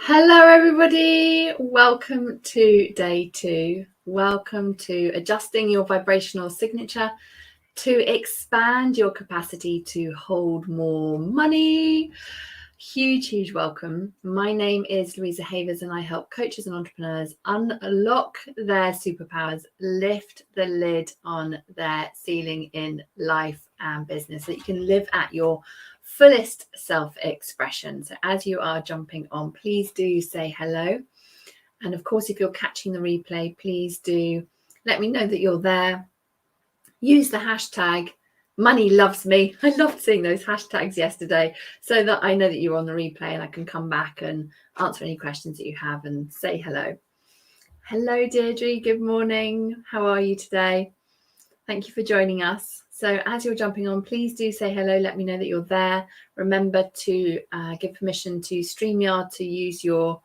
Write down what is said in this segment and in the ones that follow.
Hello everybody, welcome to day 2. Welcome to adjusting your vibrational signature to expand your capacity to hold more money. Huge welcome. My name is Louisa Havers and I help coaches and entrepreneurs unlock their superpowers, lift the lid on their ceiling in life and business so that you can live at your fullest self-expression. So as you are jumping on, please do say hello. And of course, if you're catching the replay, please do let me know that you're there. Use the hashtag money loves me. I loved seeing those hashtags yesterday so that I know that you're on the replay and I can come back and answer any questions that you have and say hello. Hello, Deirdre. Good morning. How are you today? Thank you for joining us. So as you're jumping on, please do say hello. Let me know that you're there. Remember to give permission to StreamYard to use your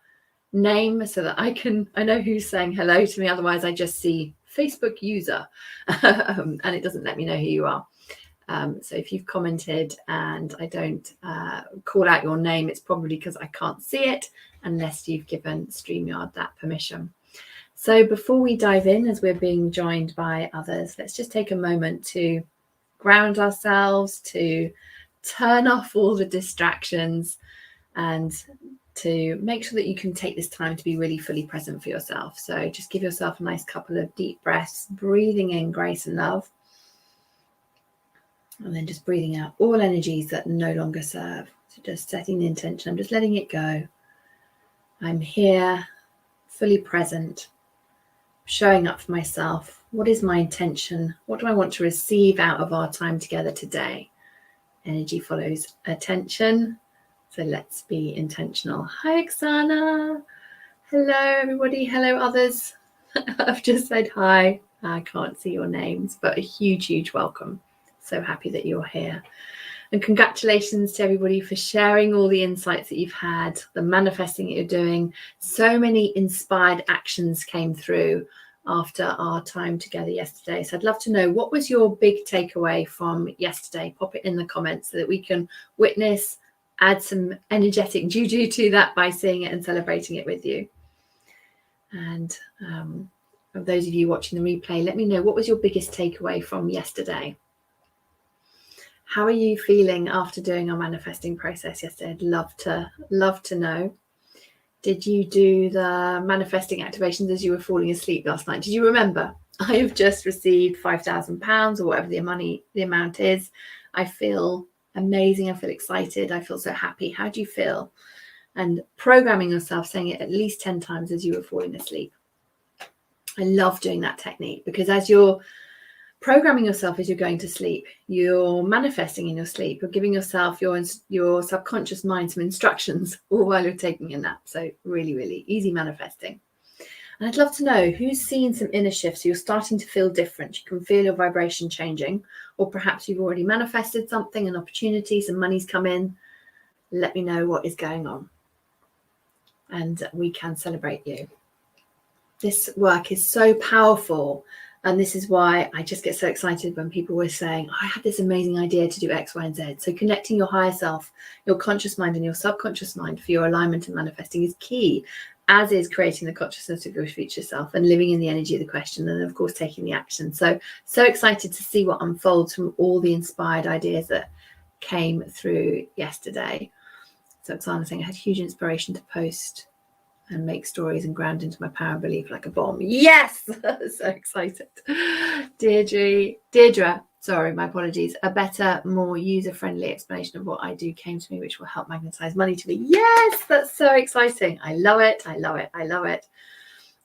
name so that I know who's saying hello to me. Otherwise, I just see Facebook user and it doesn't let me know who you are. So if you've commented and I don't call out your name, it's probably because I can't see it unless you've given StreamYard that permission. So before we dive in, as we're being joined by others, let's just take a moment to ground ourselves, to turn off all the distractions and to make sure that you can take this time to be really fully present for yourself. So just give yourself a nice couple of deep breaths, breathing in grace and love, and then just breathing out all energies that no longer serve. So just setting the intention, I'm just letting it go. I'm here, fully present, showing up for myself. What is my intention? What do I want to receive out of our time together today? Energy follows attention. So let's be intentional. Hi, Oksana. Hello, everybody. Hello, others. I've just said hi. I can't see your names, but a huge welcome. So happy that you're here. And congratulations to everybody for sharing all the insights that you've had, the manifesting that you're doing. So many inspired actions came through after our time together yesterday. So I'd love to know, what was your big takeaway from yesterday? Pop it in the comments so that we can witness, add some energetic juju to that by seeing it and celebrating it with you. And for those of you watching the replay, let me know, what was your biggest takeaway from yesterday? How are you feeling after doing our manifesting process yesterday? I'd love to know. Did you do the manifesting activations as you were falling asleep last night? Did you remember? I have just received £5,000 or whatever the amount is. I feel amazing. I feel excited. I feel so happy. How do you feel? And programming yourself, saying it at least 10 times as you were falling asleep. I love doing that technique because as you're programming yourself as you're going to sleep, you're manifesting in your sleep, you're giving yourself your subconscious mind some instructions all while you're taking a nap. So really easy manifesting. And I'd love to know who's seen some inner shifts. So you're starting to feel different. You can feel your vibration changing, or perhaps you've already manifested something, an opportunity, some money's come in. Let me know what is going on and we can celebrate you. This work is so powerful. And this is why I just get so excited when people were saying, I had this amazing idea to do X, Y, and Z. So connecting your higher self, your conscious mind and your subconscious mind for your alignment and manifesting is key, as is creating the consciousness of your future self and living in the energy of the question and, of course, taking the action. So excited to see what unfolds from all the inspired ideas that came through yesterday. So Oksana saying, I had huge inspiration to post and make stories and ground into my power and belief like a bomb. Yes! So excited. Deirdre, sorry, my apologies. A better, more user-friendly explanation of what I do came to me, which will help magnetize money to me. Yes, that's so exciting. I love it.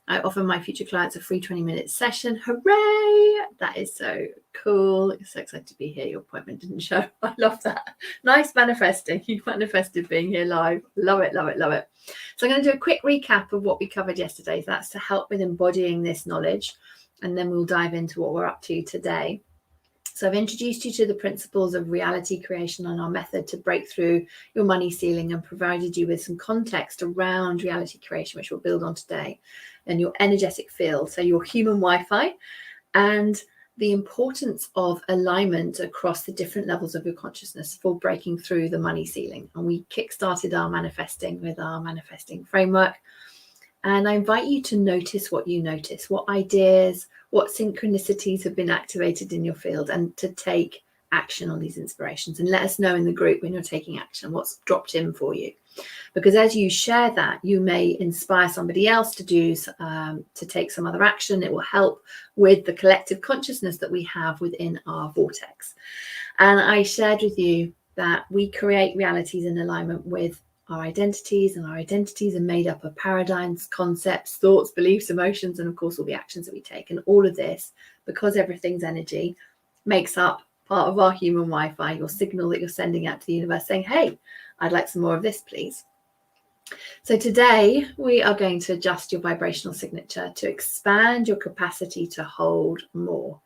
I offer my future clients a free 20-minute session. Hooray! That is so cool. So excited to be here. Your appointment didn't show. I love that. Nice manifesting. You manifested being here live. Love it. So I'm going to do a quick recap of what we covered yesterday. So that's to help with embodying this knowledge. And then we'll dive into what we're up to today. So I've introduced you to the principles of reality creation and our method to break through your money ceiling and provided you with some context around reality creation, which we'll build on today, and your energetic field, so your human Wi-Fi, and the importance of alignment across the different levels of your consciousness for breaking through the money ceiling. And we kickstarted our manifesting with our manifesting framework. And I invite you to notice what you notice, what ideas, what synchronicities have been activated in your field, and to take action on these inspirations. And let us know in the group when you're taking action, what's dropped in for you. Because as you share that, you may inspire somebody else to take some other action. It will help with the collective consciousness that we have within our vortex. And I shared with you that we create realities in alignment with our identities, and our identities are made up of paradigms, concepts, thoughts, beliefs, emotions, and of course all the actions that we take. And all of this, because everything's energy, makes up part of our human Wi-Fi, your signal that you're sending out to the universe saying, hey, I'd like some more of this, please. So today we are going to adjust your vibrational signature to expand your capacity to hold more.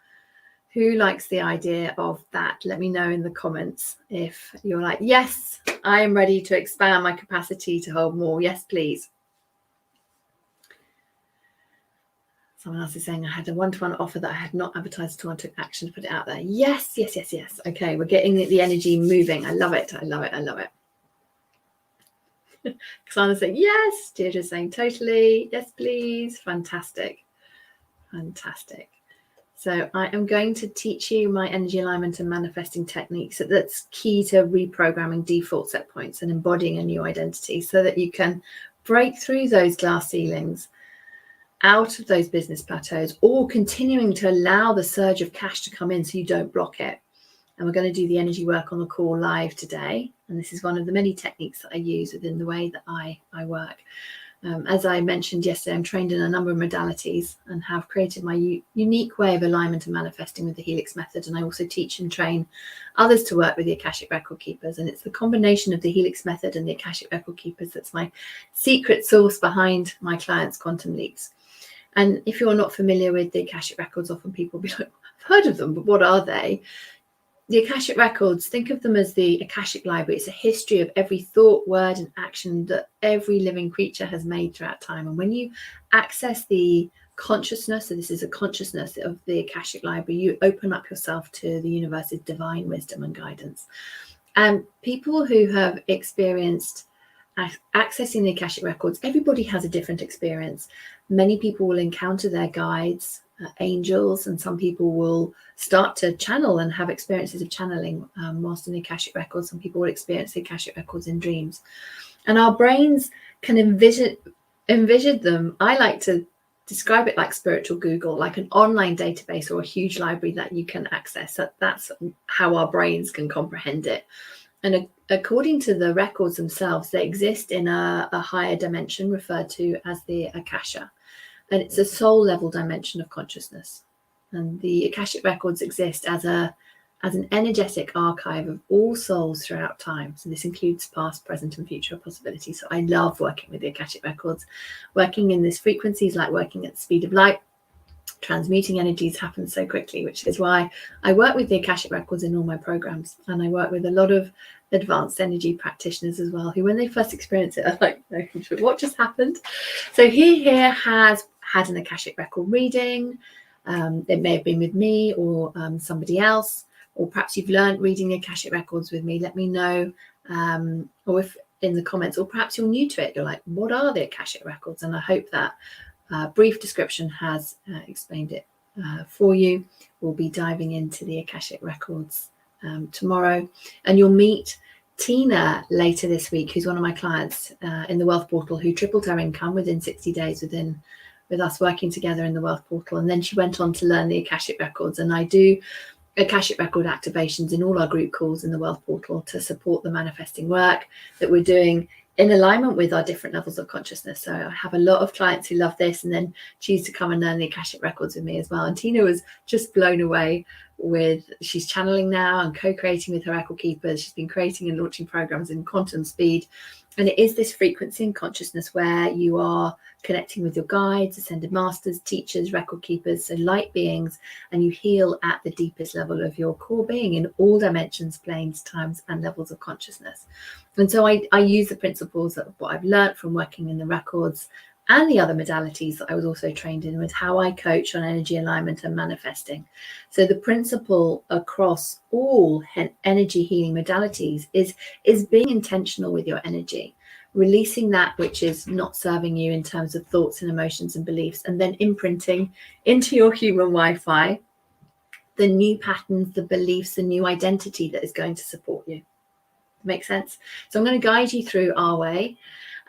Who likes the idea of that? Let me know in the comments if you're like, yes, I am ready to expand my capacity to hold more. Yes, please. Someone else is saying I had a one-to-one offer that I had not advertised until I took action to put it out there. Yes, yes, yes, yes. Okay, we're getting the energy moving. I love it. I love it. I love it. Xana's saying yes. Deirdre's saying totally. Yes, please. Fantastic. Fantastic. So I am going to teach you my energy alignment and manifesting techniques that's key to reprogramming default set points and embodying a new identity so that you can break through those glass ceilings, out of those business plateaus, or continuing to allow the surge of cash to come in so you don't block it. And we're going to do the energy work on the call live today. And this is one of the many techniques that I use within the way that I work. As I mentioned yesterday, I'm trained in a number of modalities and have created my unique way of alignment and manifesting with the Helix method. And I also teach and train others to work with the Akashic Record Keepers. And it's the combination of the Helix method and the Akashic Record Keepers that's my secret sauce behind my clients' quantum leaps. And if you're not familiar with the Akashic Records, often people will be like, I've heard of them, but what are they? The Akashic Records, think of them as the Akashic Library. It's a history of every thought, word, and action that every living creature has made throughout time. And when you access the consciousness, so this is a consciousness of the Akashic Library, you open up yourself to the universe's divine wisdom and guidance. And people who have experienced accessing the Akashic Records, everybody has a different experience. Many people will encounter their guides, angels, and some people will start to channel and have experiences of channeling whilst in the Akashic Records. Some people will experience the Akashic Records in dreams. And our brains can envision them. I like to describe it like spiritual Google, like an online database or a huge library that you can access. That's how our brains can comprehend it. And according to the records themselves, they exist in a higher dimension referred to as the Akasha. And it's a soul level dimension of consciousness. And the Akashic Records exist as an energetic archive of all souls throughout time. So this includes past, present, and future possibilities. So I love working with the Akashic Records. Working in this frequency is like working at the speed of light. Transmuting energies happens so quickly, which is why I work with the Akashic Records in all my programs. And I work with a lot of advanced energy practitioners as well, who when they first experience it are like, what just happened? So he here has had an Akashic Record reading. It may have been with me or somebody else, or perhaps you've learned reading the Akashic Records with me. Let me know, or if in the comments, or perhaps you're new to it, you're like, what are the Akashic Records? And I hope that brief description has explained it for you. We'll be diving into the Akashic Records tomorrow, and you'll meet Tina later this week, who's one of my clients in the Wealth Portal, who tripled her income within 60 days with us working together in the Wealth Portal. And then she went on to learn the Akashic Records. And I do Akashic Record activations in all our group calls in the Wealth Portal to support the manifesting work that we're doing in alignment with our different levels of consciousness. So I have a lot of clients who love this and then choose to come and learn the Akashic Records with me as well. And Tina was just blown away she's channeling now and co-creating with her Record Keepers. She's been creating and launching programs in quantum speed. And it is this frequency and consciousness where you are connecting with your guides, ascended masters, teachers, record keepers, so light beings, and you heal at the deepest level of your core being in all dimensions, planes, times, and levels of consciousness. And so I use the principles of what I've learned from working in the records and the other modalities that I was also trained in was how I coach on energy alignment and manifesting. So the principle across all energy healing modalities is being intentional with your energy, releasing that which is not serving you in terms of thoughts and emotions and beliefs, and then imprinting into your human Wi-Fi the new patterns, the beliefs, the new identity that is going to support you. Make sense? So I'm going to guide you through our way.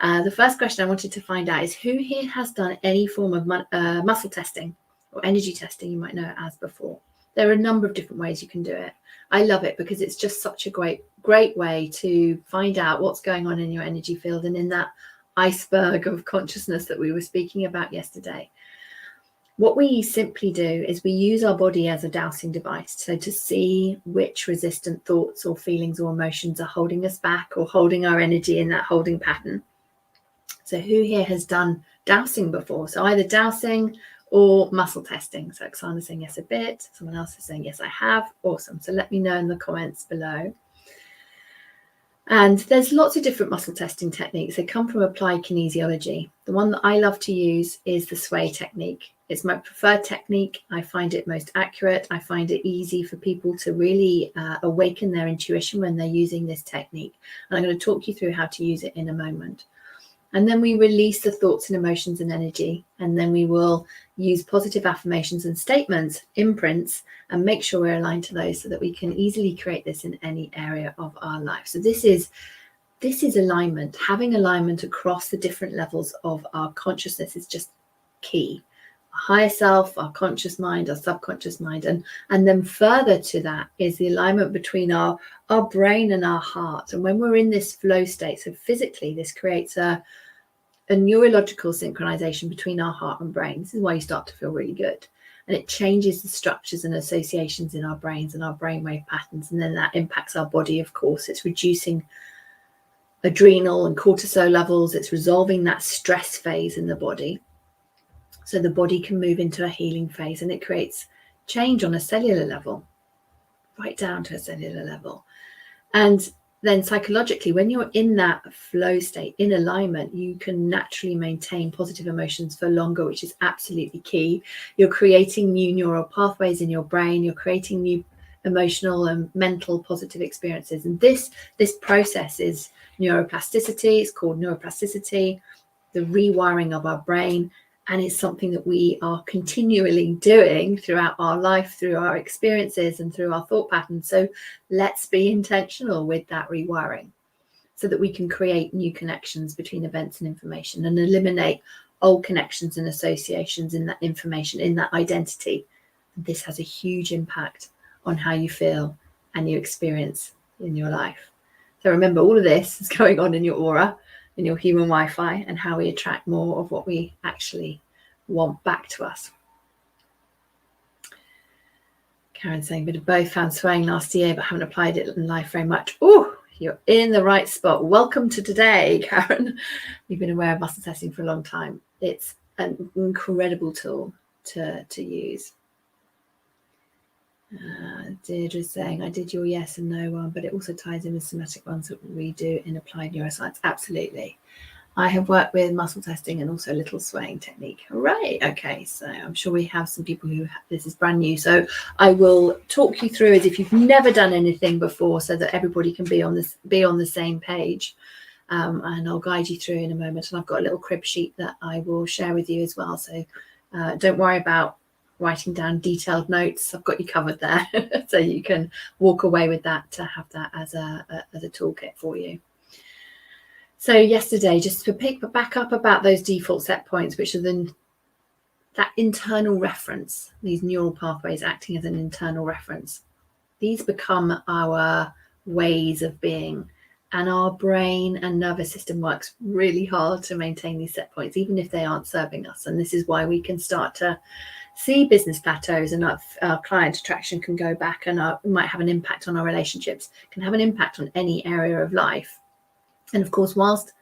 The first question I wanted to find out is who here has done any form of muscle testing or energy testing, you might know it as before. There are a number of different ways you can do it. I love it because it's just such a great way to find out what's going on in your energy field and in that iceberg of consciousness that we were speaking about yesterday. What we simply do is we use our body as a dowsing device, so to see which resistant thoughts or feelings or emotions are holding us back or holding our energy in that holding pattern. So who here has done dowsing before? So either dowsing or muscle testing. So Oksana's saying yes a bit. Someone else is saying yes, I have. Awesome. So let me know in the comments below. And there's lots of different muscle testing techniques. They come from applied kinesiology. The one that I love to use is the sway technique. It's my preferred technique. I find it most accurate. I find it easy for people to really awaken their intuition when they're using this technique. And I'm going to talk you through how to use it in a moment. And then we release the thoughts and emotions and energy. And then we will use positive affirmations and statements, imprints, and make sure we're aligned to those so that we can easily create this in any area of our life. So this is alignment. Having alignment across the different levels of our consciousness is just key. Our higher self, our conscious mind, our subconscious mind. And then further to that is the alignment between our brain and our heart. And when we're in this flow state, so physically, this creates a neurological synchronization between our heart and brain. This is why you start to feel really good. And it changes the structures and associations in our brains and our brainwave patterns. And then that impacts our body, of course. It's reducing adrenal and cortisol levels. It's resolving that stress phase in the body. So the body can move into a healing phase, and it creates change on a cellular level, right down to a cellular level. And then psychologically, when you're in that flow state, in alignment, you can naturally maintain positive emotions for longer, which is absolutely key. You're creating new neural pathways in your brain. You're creating new emotional and mental positive experiences. And this process is neuroplasticity. It's called neuroplasticity, the rewiring of our brain. And it's something that we are continually doing throughout our life, through our experiences and through our thought patterns. So let's be intentional with that rewiring so that we can create new connections between events and information and eliminate old connections and associations in that information, in that identity. This has a huge impact on how you feel and you experience in your life. So remember, all of this is going on in your aura, in your human Wi-Fi, and how we attract more of what we actually want back to us. Karen saying, bit of both, found swaying last year, but haven't applied it in life very much. Oh, you're in the right spot. Welcome to today, Karen. You've been aware of muscle testing for a long time. It's an incredible tool to use. Deirdre's saying, I did your yes and no one, but it also ties in with somatic ones that we do in applied neuroscience. Absolutely. I have worked with muscle testing and also a little swaying technique. Right. Okay. So I'm sure we have some people who this is brand new. So I will talk you through as if you've never done anything before so that everybody can be on the same page. And I'll guide you through in a moment. And I've got a little crib sheet that I will share with you as well. So don't worry about writing down detailed notes. I've got you covered there. So you can walk away with that to have that as a toolkit for you. So yesterday, just to pick back up about those default set points, which are that internal reference, these neural pathways acting as an internal reference. These become our ways of being, and our brain and nervous system works really hard to maintain these set points, even if they aren't serving us. And this is why we can start to see business plateaus, and our client attraction can go back, and might have an impact on our relationships, can have an impact on any area of life. And of course, whilst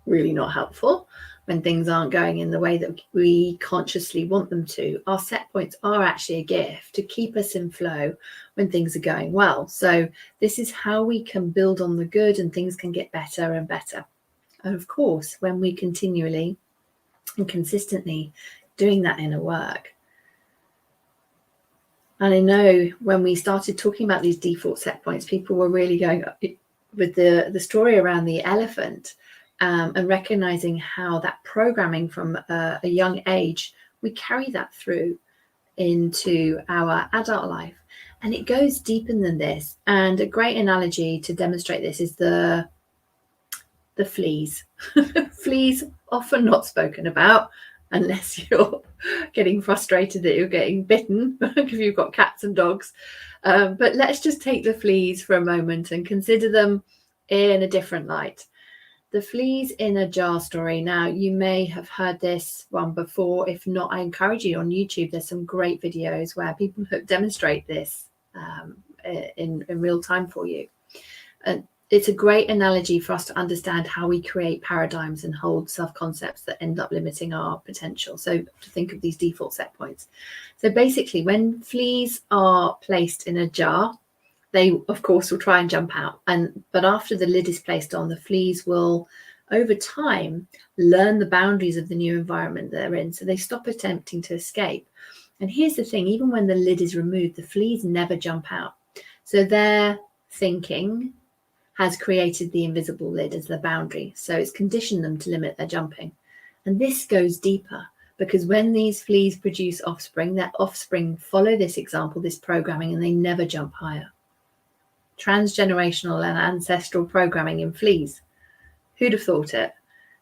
really not helpful when things aren't going in the way that we consciously want them to, our set points are actually a gift to keep us in flow when things are going well. So this is how we can build on the good, and things can get better and better. And of course, when we continually and consistently doing that inner work. And I know when we started talking about these default set points, people were really going with the story around the elephant, and recognizing how that programming from a young age, we carry that through into our adult life. And it goes deeper than this. And a great analogy to demonstrate this is the fleas. Fleas, often not spoken about unless you're getting frustrated that you're getting bitten if you've got cats and dogs. But let's just take the fleas for a moment and consider them in a different light. The fleas in a jar story. Now, you may have heard this one before. If not, I encourage you on YouTube. There's some great videos where people demonstrate this in real time for you. And it's a great analogy for us to understand how we create paradigms and hold self-concepts that end up limiting our potential. So to think of these default set points. So basically, when fleas are placed in a jar, they, of course, will try and jump out. But after the lid is placed on, the fleas will, over time, learn the boundaries of the new environment they're in. So they stop attempting to escape. And here's the thing, even when the lid is removed, the fleas never jump out. So their thinking has created the invisible lid as the boundary. So it's conditioned them to limit their jumping. And this goes deeper, because when these fleas produce offspring, their offspring follow this example, this programming, and they never jump higher. Transgenerational and ancestral programming in fleas. Who'd have thought it?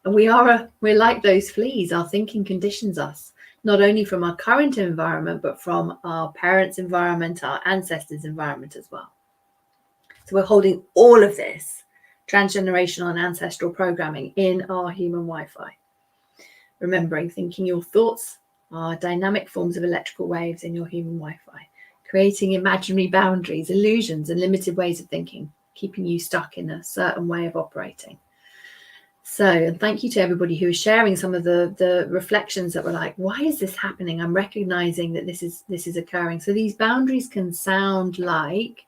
And we're like those fleas. Our thinking conditions us, not only from our current environment, but from our parents' environment, our ancestors' environment as well. So we're holding all of this transgenerational and ancestral programming in our human Wi-Fi. Remembering, thinking your thoughts are dynamic forms of electrical waves in your human Wi-Fi, creating imaginary boundaries, illusions, and limited ways of thinking, keeping you stuck in a certain way of operating. So thank you to everybody who is sharing some of the reflections that were like, why is this happening? I'm recognizing that this is occurring. So these boundaries can sound like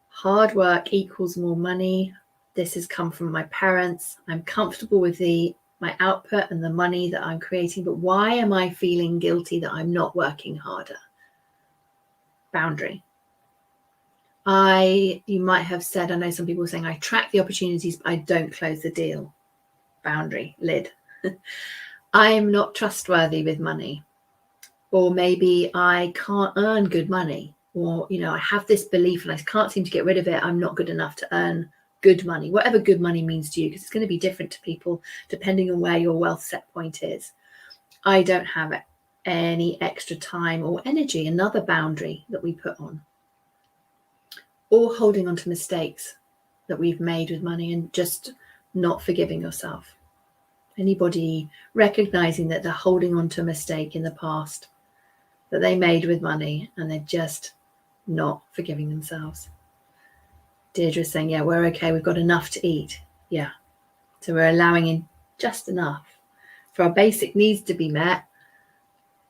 hard work equals more money. This has come from my parents. I'm comfortable with my output and the money that I'm creating, but why am I feeling guilty that I'm not working harder? Boundary. You might have said, I know some people are saying, I track the opportunities, but I don't close the deal. Boundary, lid. I'm not trustworthy with money. Or maybe I can't earn good money. Or, I have this belief and I can't seem to get rid of it. I'm not good enough to earn good money, whatever good money means to you, because it's going to be different to people depending on where your wealth set point is. I don't have any extra time or energy, another boundary that we put on. Or holding on to mistakes that we've made with money and just not forgiving yourself. Anybody recognizing that they're holding on to a mistake in the past that they made with money and they're just not forgiving themselves. Deirdre's saying, yeah, we're okay. We've got enough to eat. Yeah. So we're allowing in just enough for our basic needs to be met,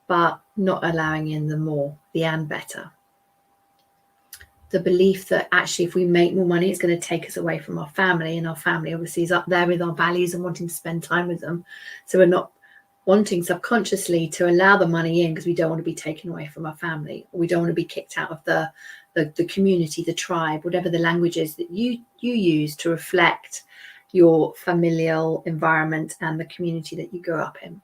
but not allowing in the more, the and better. The belief that actually if we make more money, it's going to take us away from our family, and our family obviously is up there with our values and wanting to spend time with them. So we're not wanting subconsciously to allow the money in because we don't want to be taken away from our family, or we don't want to be kicked out of the community, the tribe, whatever the language is that you use to reflect your familial environment and the community that you grew up in.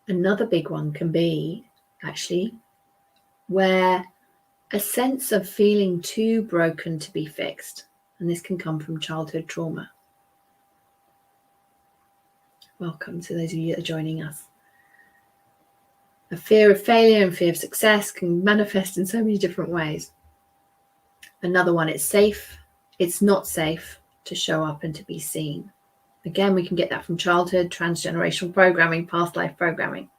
Another big one can be actually where a sense of feeling too broken to be fixed. And this can come from childhood trauma. Welcome to those of you that are joining us. A fear of failure and fear of success can manifest in so many different ways. Another one, it's not safe to show up and to be seen. Again, we can get that from childhood, transgenerational programming, past life programming.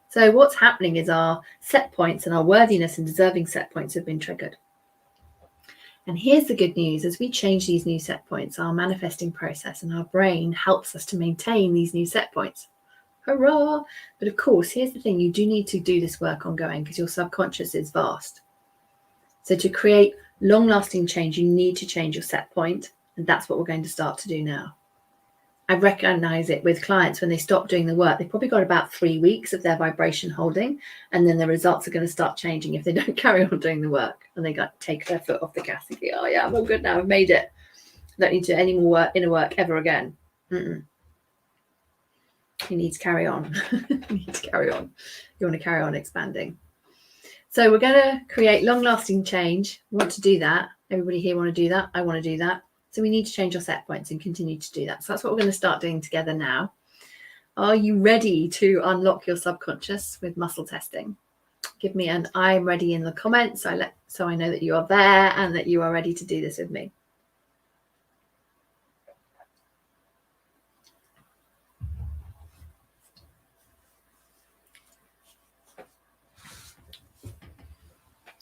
So what's happening is our set points and our worthiness and deserving set points have been triggered. And here's the good news. As we change these new set points, our manifesting process and our brain helps us to maintain these new set points. Hurrah! But of course, here's the thing. You do need to do this work ongoing because your subconscious is vast. So to create long-lasting change, you need to change your set point. And that's what we're going to start to do now. I recognize it with clients when they stop doing the work. They've probably got about 3 weeks of their vibration holding, and then the results are going to start changing if they don't carry on doing the work and they got take their foot off the gas and go, oh yeah, I'm all good now, I've made it. I don't need to do any more work, inner work ever again. You need to carry on. You need to carry on. You want to carry on expanding. So we're going to create long-lasting change. We want to do that. Everybody here want to do that? I want to do that. So we need to change our set points and continue to do that. So that's what we're going to start doing together now. Are you ready to unlock your subconscious with muscle testing? Give me an I'm ready in the comments so I know that you are there and that you are ready to do this with me.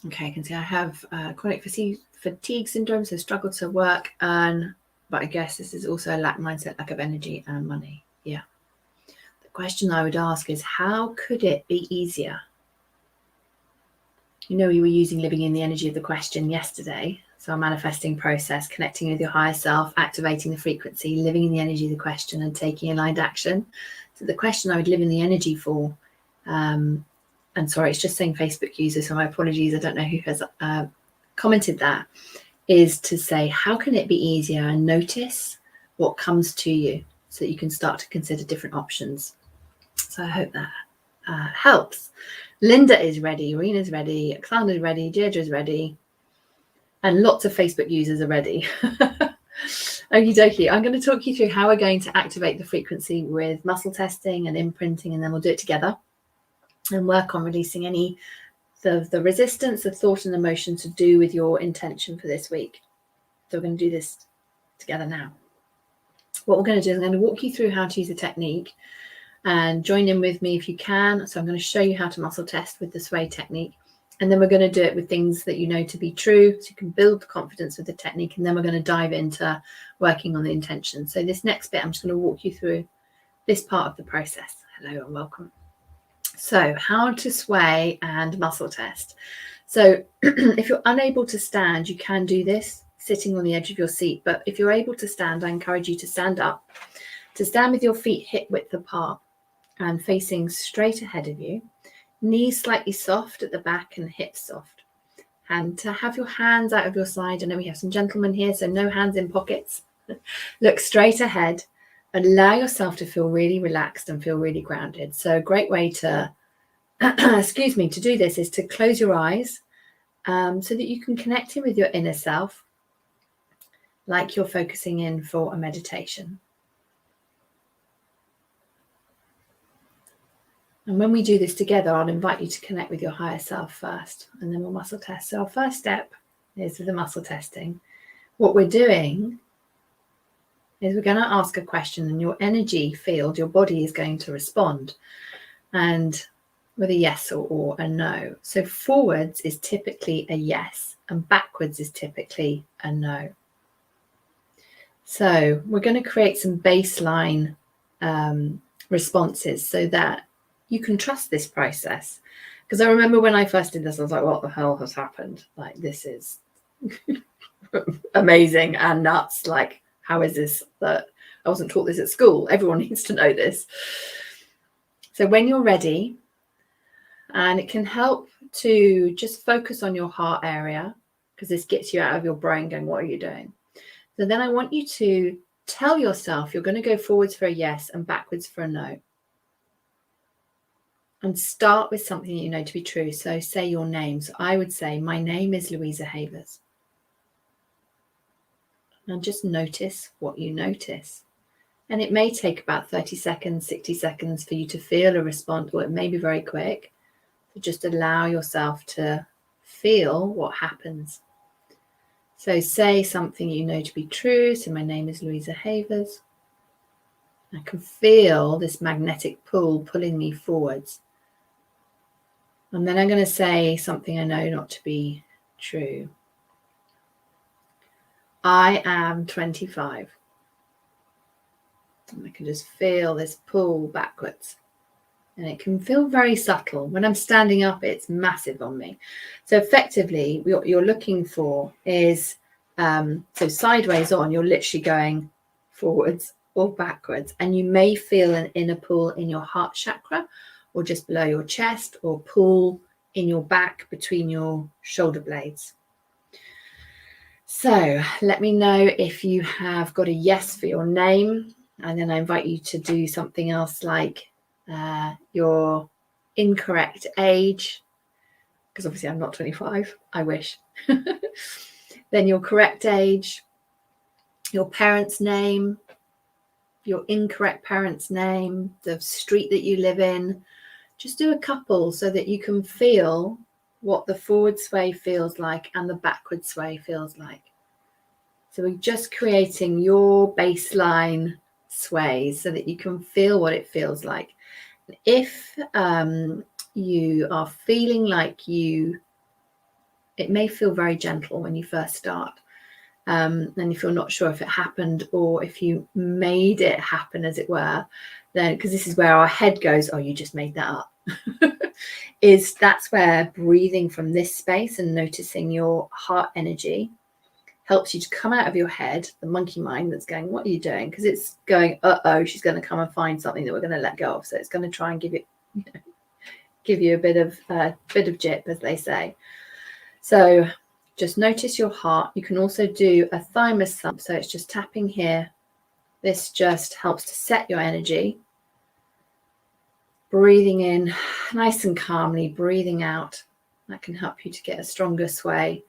Okay, I can see I have chronic fatigue syndrome, so struggle to work, but I guess this is also a lack mindset, lack of energy and money. Yeah. The question I would ask is, how could it be easier? You know, we were using living in the energy of the question yesterday. So our manifesting process, connecting with your higher self, activating the frequency, living in the energy of the question and taking aligned action. So the question I would live in the energy for, and sorry, it's just saying Facebook user, so my apologies, I don't know who has commented that, is to say, how can it be easier, and notice what comes to you so that you can start to consider different options. So I hope that helps. Linda is ready, Rena's ready, Alexander's ready, Deirdre's ready, and lots of Facebook users are ready. Okie dokie, I'm going to talk you through how we're going to activate the frequency with muscle testing and imprinting, and then we'll do it together and work on releasing any of the resistance, the thought and emotion to do with your intention for this week. So we're going to do this together now. What we're going to do is I'm going to walk you through how to use the technique, and join in with me if you can. So I'm going to show you how to muscle test with the sway technique, and then we're going to do it with things that you know to be true, so you can build confidence with the technique, and then we're going to dive into working on the intention. So this next bit, I'm just going to walk you through this part of the process. Hello and welcome. So how to sway and muscle test. So if you're unable to stand, you can do this sitting on the edge of your seat. But if you're able to stand, I encourage you to stand up, to stand with your feet hip width apart and facing straight ahead of you, knees slightly soft at the back and hips soft. And to have your hands out of your side. I know we have some gentlemen here, so no hands in pockets. Look straight ahead. Allow yourself to feel really relaxed and feel really grounded. So a great way to, excuse me, to do this is to close your eyes so that you can connect in with your inner self, like you're focusing in for a meditation. And when we do this together, I'll invite you to connect with your higher self first, and then we'll muscle test. So our first step is the muscle testing. What we're doing is we're going to ask a question, and your energy field, your body is going to respond, and with a yes or a no. So forwards is typically a yes, and backwards is typically a no. So we're going to create some baseline responses so that you can trust this process. Because I remember when I first did this, I was like, what the hell has happened? Like, this is amazing and nuts. Like, how is this that I wasn't taught this at school? Everyone needs to know this. So when you're ready, and it can help to just focus on your heart area, because this gets you out of your brain going, what are you doing? So then I want you to tell yourself you're going to go forwards for a yes and backwards for a no. And start with something that you know to be true. So say your name. So I would say, my name is Louisa Havers. And just notice what you notice. And it may take about 30 seconds, 60 seconds for you to feel a response, or it may be very quick. So just allow yourself to feel what happens. So say something you know to be true. So my name is Louisa Havers. I can feel this magnetic pull pulling me forwards. And then I'm going to say something I know not to be true. I am 25. And I can just feel this pull backwards. And it can feel very subtle. When I'm standing up, it's massive on me. So effectively, what you're looking for is, so sideways on, you're literally going forwards or backwards. And you may feel an inner pull in your heart chakra, or just below your chest, or pull in your back between your shoulder blades. So let me know if you have got a yes for your name, and then I invite you to do something else like your incorrect age, because obviously I'm not 25, I wish. Then your correct age, your parents' name, your incorrect parents' name, the street that you live in. Just do a couple so that you can feel what the forward sway feels like and the backward sway feels like. So we're just creating your baseline sways so that you can feel what it feels like. If you are feeling like it may feel very gentle when you first start. And if you're not sure if it happened or if you made it happen, as it were, then, because this is where our head goes, oh, you just made that up. That's where breathing from this space and noticing your heart energy helps you to come out of your head, the monkey mind that's going, what are you doing? Because it's going, she's going to come and find something that we're going to let go of. So it's going to try and give you a bit of jip, as they say. So just notice your heart. You can also do a thymus thump. So it's just tapping here. This just helps to set your energy. Breathing in nice and calmly, breathing out. That can help you to get a stronger sway.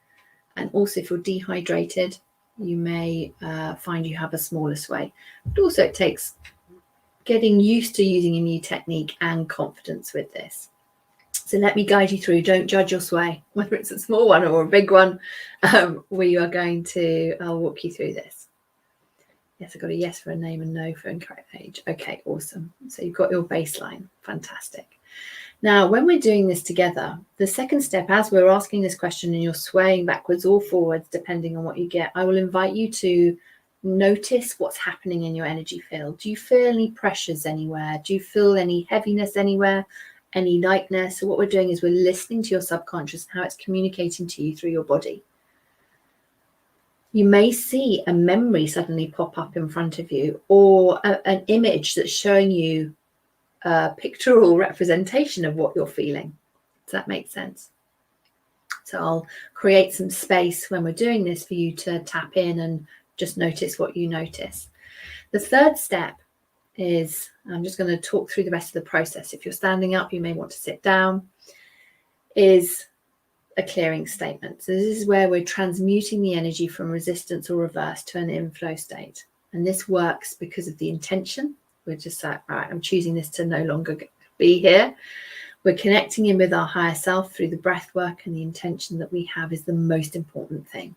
And also if you're dehydrated, you may find you have a smaller sway. But also it takes getting used to using a new technique and confidence with this. So let me guide you through. Don't judge your sway, whether it's a small one or a big one. I'll walk you through this. Yes, I got a yes for a name and no for incorrect age. Okay, awesome. So you've got your baseline. Fantastic. Now, when we're doing this together, the second step, as we're asking this question and you're swaying backwards or forwards, depending on what you get, I will invite you to notice what's happening in your energy field. Do you feel any pressures anywhere? Do you feel any heaviness anywhere? Any lightness? So what we're doing is we're listening to your subconscious and how it's communicating to you through your body. You may see a memory suddenly pop up in front of you, or an image that's showing you a pictorial representation of what you're feeling. Does that make sense? So I'll create some space when we're doing this for you to tap in and just notice what you notice. The third step is, I'm just going to talk through the rest of the process. If you're standing up, you may want to sit down, is a clearing statement. So this is where we're transmuting the energy from resistance or reverse to an inflow state. And this works because of the intention. We're just like, right, I'm choosing this to no longer be here. We're connecting in with our higher self through the breath work, and the intention that we have is the most important thing.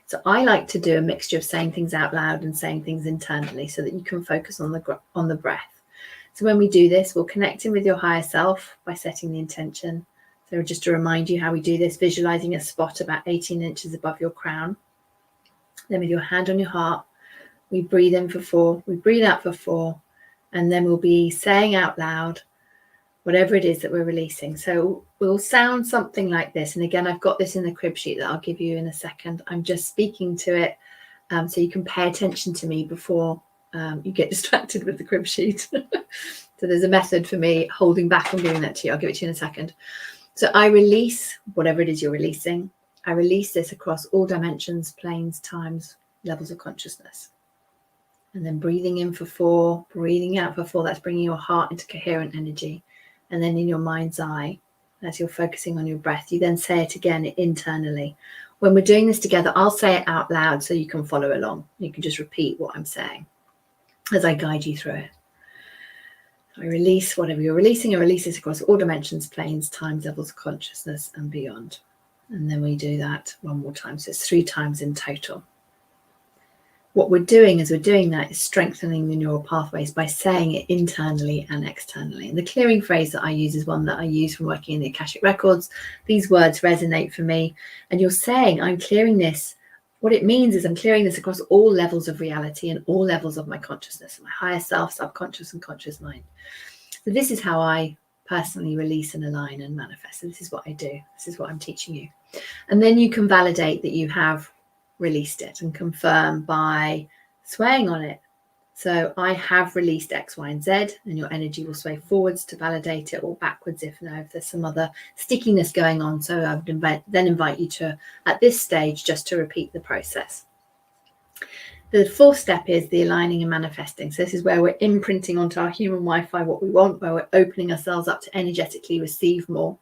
So I like to do a mixture of saying things out loud and saying things internally so that you can focus on the breath. So when we do this, we'll connect in with your higher self by setting the intention. So just to remind you how we do this, visualizing a spot about 18 inches above your crown. Then with your hand on your heart, we breathe in for 4, we breathe out for 4, and then we'll be saying out loud whatever it is that we're releasing. So we'll sound something like this. And again, I've got this in the crib sheet that I'll give you in a second. I'm just speaking to it so you can pay attention to me before you get distracted with the crib sheet. So there's a method for me holding back on giving that to you. I'll give it to you in a second. So I release whatever it is you're releasing. I release this across all dimensions, planes, times, levels of consciousness. And then breathing in for 4, breathing out for 4. That's bringing your heart into coherent energy. And then in your mind's eye, as you're focusing on your breath, you then say it again internally. When we're doing this together, I'll say it out loud so you can follow along. You can just repeat what I'm saying as I guide you through it. I release whatever you're releasing. I release it across all dimensions, planes, times, levels of consciousness and beyond. And then we do that one more time. So it's 3 times in total. What we're doing as we're doing that is strengthening the neural pathways by saying it internally and externally. And the clearing phrase that I use is one that I use from working in the Akashic Records. These words resonate for me. And you're saying, I'm clearing this. What it means is I'm clearing this across all levels of reality and all levels of my consciousness, my higher self, subconscious and conscious mind. So this is how I personally release and align and manifest. So this is what I do. This is what I'm teaching you. And then you can validate that you have released it and confirm by swaying on it, So I have released X, Y, and Z, and your energy will sway forwards to validate it, or backwards if there's some other stickiness going on. So I would then invite you to, at this stage, just to repeat the process. The fourth step is the aligning and manifesting. So this is where we're imprinting onto our human Wi-Fi what we want, where we're opening ourselves up to energetically receive more.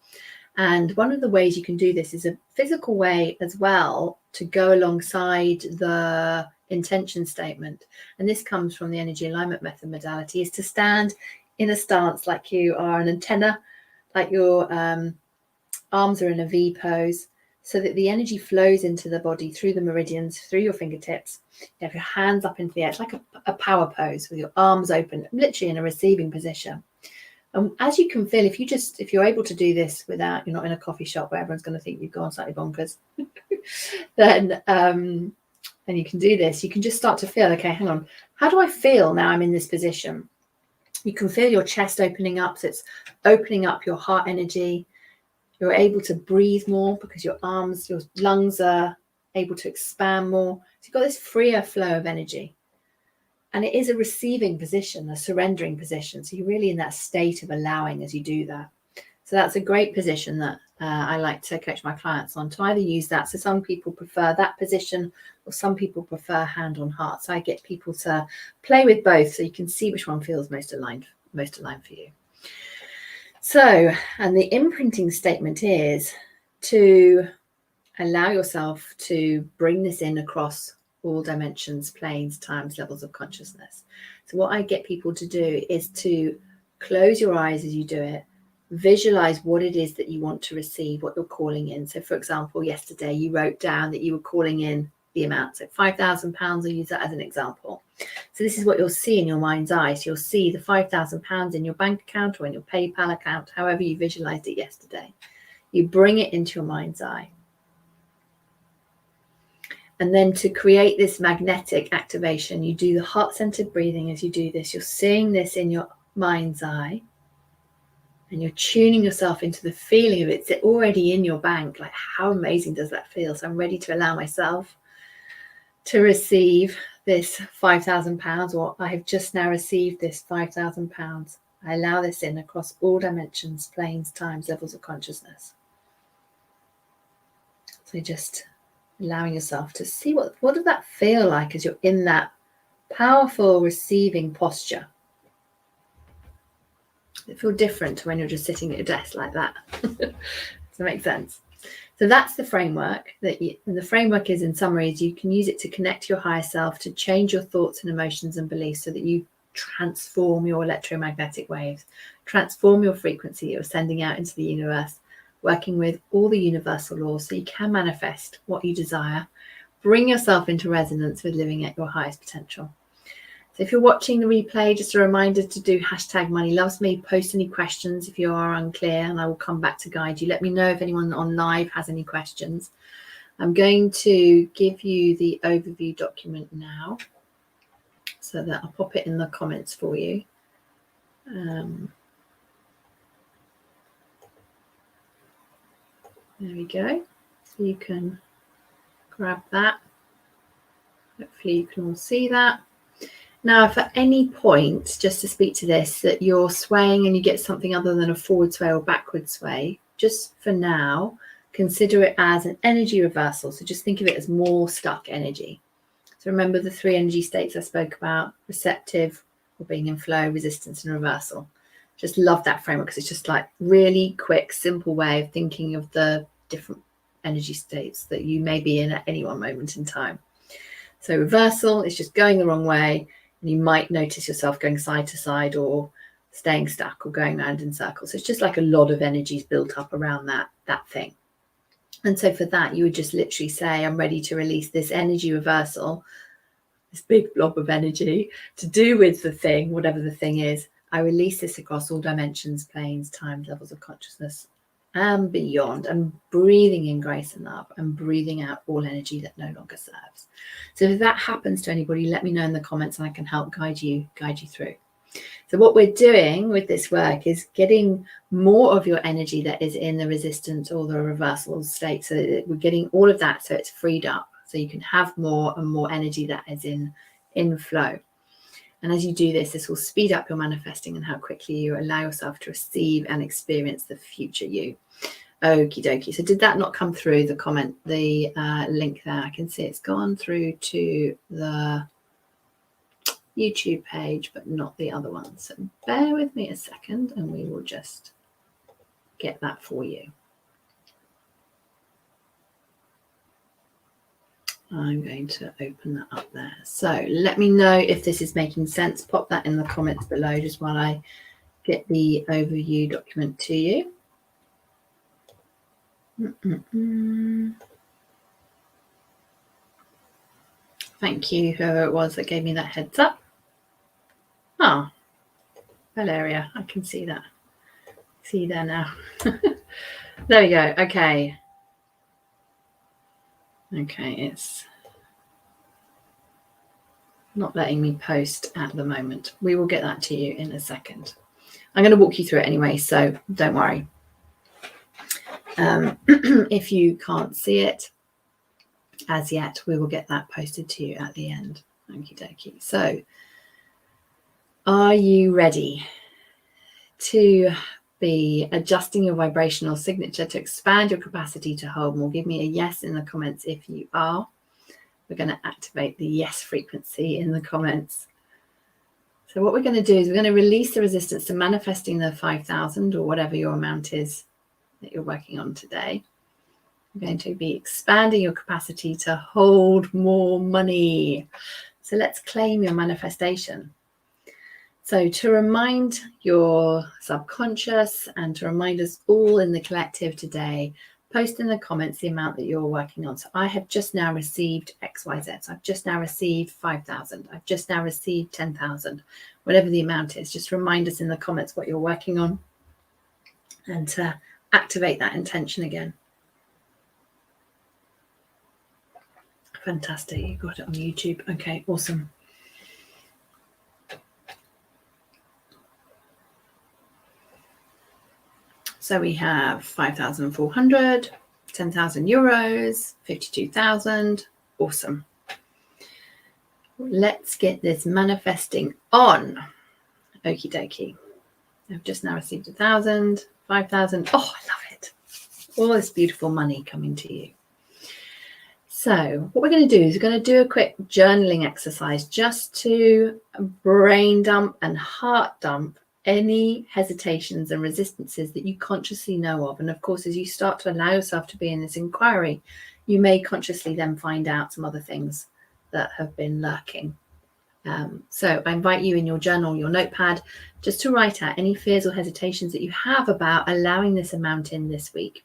And one of the ways you can do this is a physical way as well, to go alongside the intention statement. And this comes from the energy alignment method modality, is to stand in a stance like you are an antenna, like your arms are in a V pose, so that the energy flows into the body through the meridians, through your fingertips. You have your hands up into the air. It's like a power pose with your arms open, literally in a receiving position. And as you can feel, if you're able to do this without, you're not in a coffee shop where everyone's going to think you've gone slightly bonkers, then and you can do this, you can just start to feel, okay, hang on, how do I feel now I'm in this position? You can feel your chest opening up, so it's opening up your heart energy. You're able to breathe more because your lungs are able to expand more. So you've got this freer flow of energy. And it is a receiving position, a surrendering position. So you're really in that state of allowing as you do that. So that's a great position that I like to coach my clients on, to either use that. So some people prefer that position, or some people prefer hand on heart. So I get people to play with both, so you can see which one feels most aligned for you. So, and the imprinting statement is to allow yourself to bring this in across all dimensions, planes, times, levels of consciousness. So what I get people to do is to close your eyes as you do it, visualize what it is that you want to receive, what you're calling in. So for example, yesterday you wrote down that you were calling in the amount, so £5,000, I'll use that as an example. So this is what you'll see in your mind's eye. So you'll see the £5,000 in your bank account or in your PayPal account, however you visualized it yesterday. You bring it into your mind's eye. And then to create this magnetic activation, you do the heart-centered breathing as you do this. You're seeing this in your mind's eye, and you're tuning yourself into the feeling of it. It's already in your bank. Like, how amazing does that feel? So I'm ready to allow myself to receive this £5,000, or I have just now received this £5,000. I allow this in across all dimensions, planes, times, levels of consciousness. So just allowing yourself to see what does that feel like as you're in that powerful receiving posture. It feels different to when you're just sitting at your desk like that. Does that make sense? So that's the framework. And the framework is, in summary, you can use it to connect to your higher self, to change your thoughts and emotions and beliefs so that you transform your electromagnetic waves, transform your frequency you're sending out into the universe, working with all the universal laws so you can manifest what you desire, bring yourself into resonance with living at your highest potential. So if you're watching the replay, just a reminder to do #MoneyLovesMe, post any questions if you are unclear, and I will come back to guide you. Let me know if anyone on live has any questions. I'm going to give you the overview document now, so that I'll pop it in the comments for you. There we go. So you can grab that. Hopefully you can all see that. Now, if at any point, just to speak to this, that you're swaying and you get something other than a forward sway or backward sway, just for now, consider it as an energy reversal. So just think of it as more stuck energy. So remember the 3 energy states I spoke about: receptive, or being in flow, resistance, and reversal. Just love that framework because it's just like really quick, simple way of thinking of the different energy states that you may be in at any one moment in time. So reversal is just going the wrong way, and you might notice yourself going side to side or staying stuck or going around in circles. So it's just like a lot of energies built up around that thing. And so for that, you would just literally say, I'm ready to release this energy reversal, this big blob of energy to do with the thing, whatever the thing is. I release this across all dimensions, planes, times, levels of consciousness, and beyond. I'm breathing in grace and love and breathing out all energy that no longer serves. So if that happens to anybody, let me know in the comments and I can help guide you through. So what we're doing with this work is getting more of your energy that is in the resistance or the reversal state. So that we're getting all of that so it's freed up, so you can have more and more energy that is in flow. And as you do this, this will speed up your manifesting and how quickly you allow yourself to receive and experience the future you. Okie dokie. So did that not come through the comment, the link there? I can see it's gone through to the YouTube page, but not the other one. So bear with me a second and we will just get that for you. I'm going to open that up there. So let me know if this is making sense. Pop that in the comments below just while I get the overview document to you. Thank you, whoever it was that gave me that heads up. Ah, Valeria, I can see that. See there now. There we go. Okay. Okay, it's not letting me post at the moment. We will get that to you in a second. I'm going to walk you through it anyway, so don't worry. If you can't see it as yet, we will get that posted to you at the end. Okie dokie. So, are you ready to be adjusting your vibrational signature to expand your capacity to hold more? Give me a yes in the comments if you are. We're going to activate the yes frequency in the comments. So what we're going to do is we're going to release the resistance to manifesting the 5,000 or whatever your amount is that you're working on today. We're going to be expanding your capacity to hold more money. So let's claim your manifestation. So to remind your subconscious and to remind us all in the collective today, post in the comments the amount that you're working on. So I have just now received XYZ. So I've just now received 5,000. I've just now received 10,000. Whatever the amount is, just remind us in the comments what you're working on and to activate that intention again. Fantastic. You got it on YouTube. Okay, awesome. So we have 5,400, 10,000 euros, 52,000. Awesome. Let's get this manifesting on. Okie dokie. I've just now received 1,000, 5,000. Oh, I love it. All this beautiful money coming to you. So what we're going to do is we're going to do a quick journaling exercise just to brain dump and heart dump any hesitations and resistances that you consciously know of. And of course, as you start to allow yourself to be in this inquiry, you may consciously then find out some other things that have been lurking. So I invite you in your journal, your notepad, just to write out any fears or hesitations that you have about allowing this amount in this week.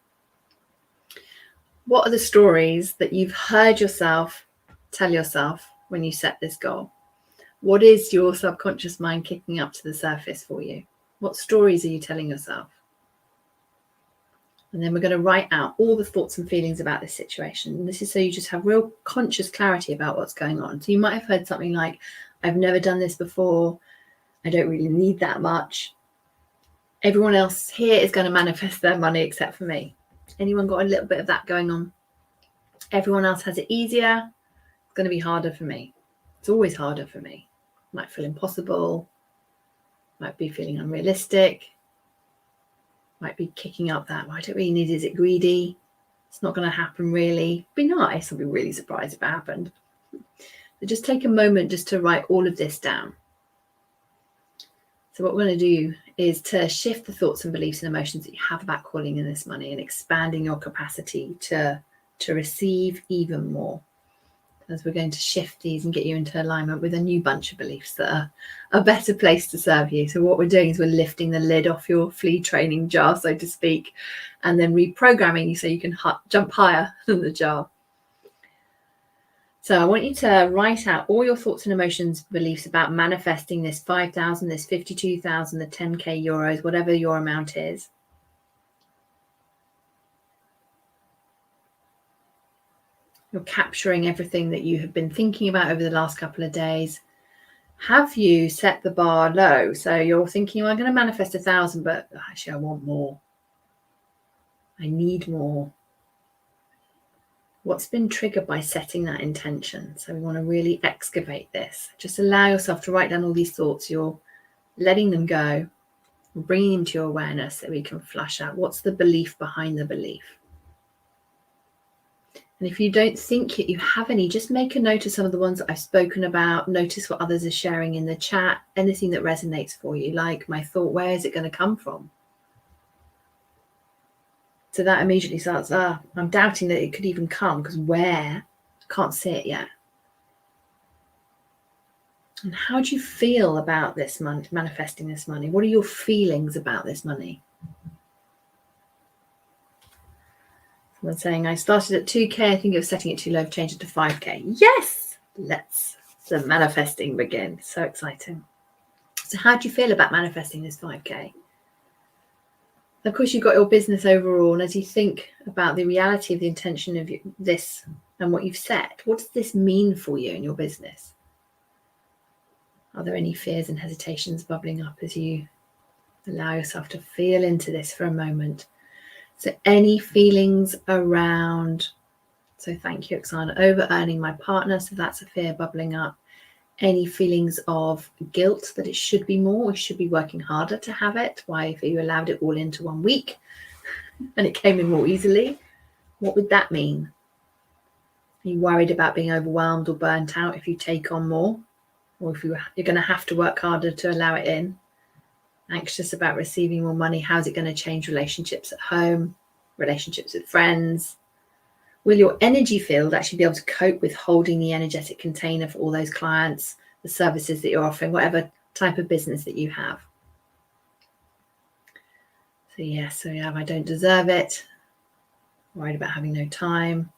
What are the stories that you've heard yourself tell yourself when you set this goal? What is your subconscious mind kicking up to the surface for you? What stories are you telling yourself? And then we're going to write out all the thoughts and feelings about this situation. And this is so you just have real conscious clarity about what's going on. So you might have heard something like, I've never done this before. I don't really need that much. Everyone else here is going to manifest their money except for me. Anyone got a little bit of that going on? Everyone else has it easier. It's going to be harder for me. It's always harder for me. Might feel impossible. Might be feeling unrealistic. Might be kicking up that, well, I don't really need it. Is it greedy? It's not going to happen really. Be nice. I'll be really surprised if it happened. So just take a moment just to write all of this down. So what we're going to do is to shift the thoughts and beliefs and emotions that you have about calling in this money and expanding your capacity to receive even more. As we're going to shift these and get you into alignment with a new bunch of beliefs that are a better place to serve you. So what we're doing is we're lifting the lid off your flea training jar, so to speak, and then reprogramming you so you can jump higher than the jar. So I want you to write out all your thoughts and emotions, beliefs about manifesting this 5,000, this 52,000, the 10k euros, whatever your amount is. You're capturing everything that you have been thinking about over the last couple of days. Have you set the bar low? So you're thinking, well, I'm going to manifest 1,000, but actually I want more. I need more. What's been triggered by setting that intention? So we want to really excavate this. Just allow yourself to write down all these thoughts. You're letting them go, bringing them to your awareness so we can flush out what's the belief behind the belief. And if you don't think you have any, just make a note of some of the ones that I've spoken about. Notice what others are sharing in the chat. Anything that resonates for you, like my thought, where is it going to come from? So that immediately starts, I'm doubting that it could even come, because where? I can't see it yet. And how do you feel about this money, manifesting this money? What are your feelings about this money? Someone saying, I started at 2K, I think it was setting it too low, I've changed it to 5K. Yes, let's the manifesting begin. So exciting. So how do you feel about manifesting this 5K? Of course, you've got your business overall, and as you think about the reality of the intention of this and what you've set, what does this mean for you in your business? Are there any fears and hesitations bubbling up as you allow yourself to feel into this for a moment? So any feelings around, so thank you, Oksana, over-earning my partner, so that's a fear bubbling up. Any feelings of guilt that it should be more, we should be working harder to have it? Why, if you allowed it all into 1 week and it came in more easily, what would that mean? Are you worried about being overwhelmed or burnt out if you take on more? Or if you're going to have to work harder to allow it in? Anxious about receiving more money, how's it going to change relationships at home, relationships with friends? Will your energy field actually be able to cope with holding the energetic container for all those clients, the services that you're offering, whatever type of business that you have? So yes, so you have, I don't deserve it. Worried about having no time.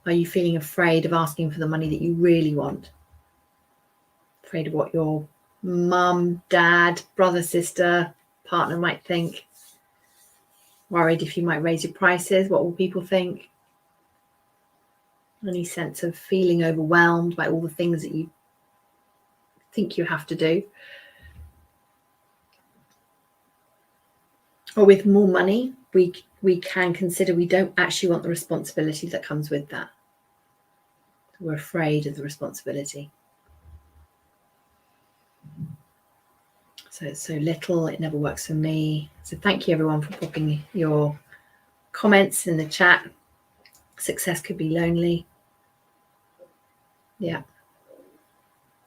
Are you feeling afraid of asking for the money that you really want? Afraid of what your mum, dad, brother, sister, partner might think? Worried if you might raise your prices, what will people think? Any sense of feeling overwhelmed by all the things that you think you have to do? Or with more money, we can consider we don't actually want the responsibility that comes with that. We're afraid of the responsibility. So it's so little, it never works for me. So thank you everyone for popping your comments in the chat. Success could be lonely. Yeah.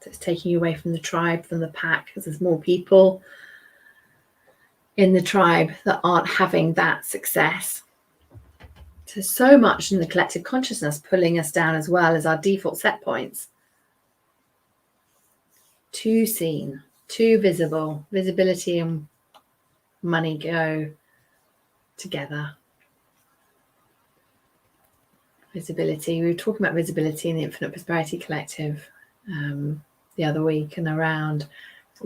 So it's taking you away from the tribe, from the pack, because there's more people in the tribe that aren't having that success. So much in the collective consciousness pulling us down as well as our default set points. Too seen, too visible. Visibility and money go together. Visibility. We were talking about visibility in the Infinite Prosperity Collective the other week, and around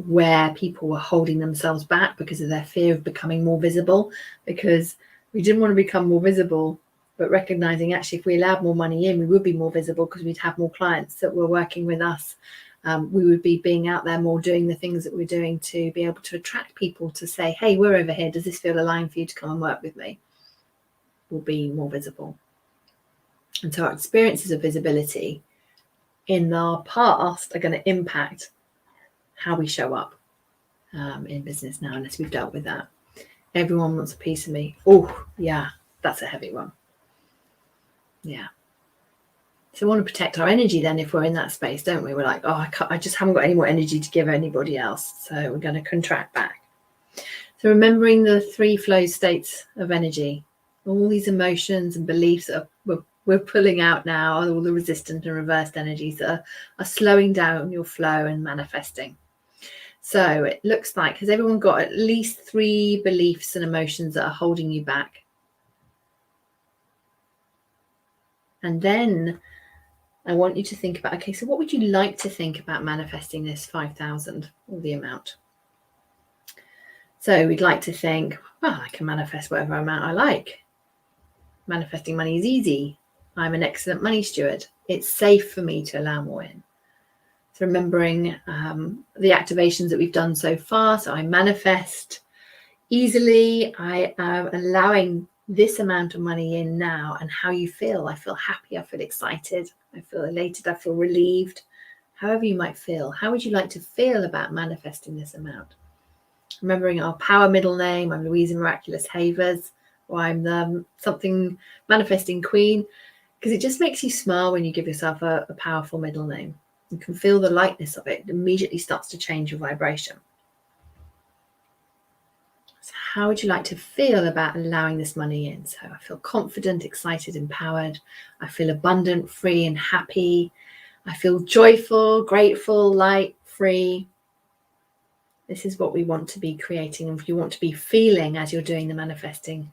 where people were holding themselves back because of their fear of becoming more visible, because we didn't want to become more visible, but recognizing actually if we allowed more money in, we would be more visible because we'd have more clients that were working with us. We would be being out there more, doing the things that we're doing to be able to attract people to say, hey, we're over here. Does this feel aligned for you to come and work with me? We'll be more visible. And so our experiences of visibility in our past are going to impact how we show up in business now, unless we've dealt with that. Everyone wants a piece of me. Oh, yeah, that's a heavy one. Yeah. So we want to protect our energy then if we're in that space, don't we? We're like, oh, I just haven't got any more energy to give anybody else. So we're going to contract back. So remembering the 3 flow states of energy, all these emotions and beliefs that we're pulling out now, all the resistant and reversed energies that are slowing down your flow and manifesting. So it looks like, has everyone got at least 3 beliefs and emotions that are holding you back? And then I want you to think about, okay, so what would you like to think about manifesting this 5,000 or the amount? So we'd like to think, well, I can manifest whatever amount I like. Manifesting money is easy. I'm an excellent money steward. It's safe for me to allow more in. So remembering the activations that we've done so far. So I manifest easily. I am allowing this amount of money in now and how you feel. I feel happy, I feel excited, I feel elated, I feel relieved. However you might feel, how would you like to feel about manifesting this amount? Remembering our power middle name, I'm Louisa Miraculous Havers, or I'm the something manifesting queen, because it just makes you smile when you give yourself a powerful middle name. You can feel the lightness of it. It immediately starts to change your vibration. So how would you like to feel about allowing this money in? So I feel confident, excited, empowered. I feel abundant, free, and happy. I feel joyful, grateful, light, free. This is what we want to be creating, and you want to be feeling as you're doing the manifesting,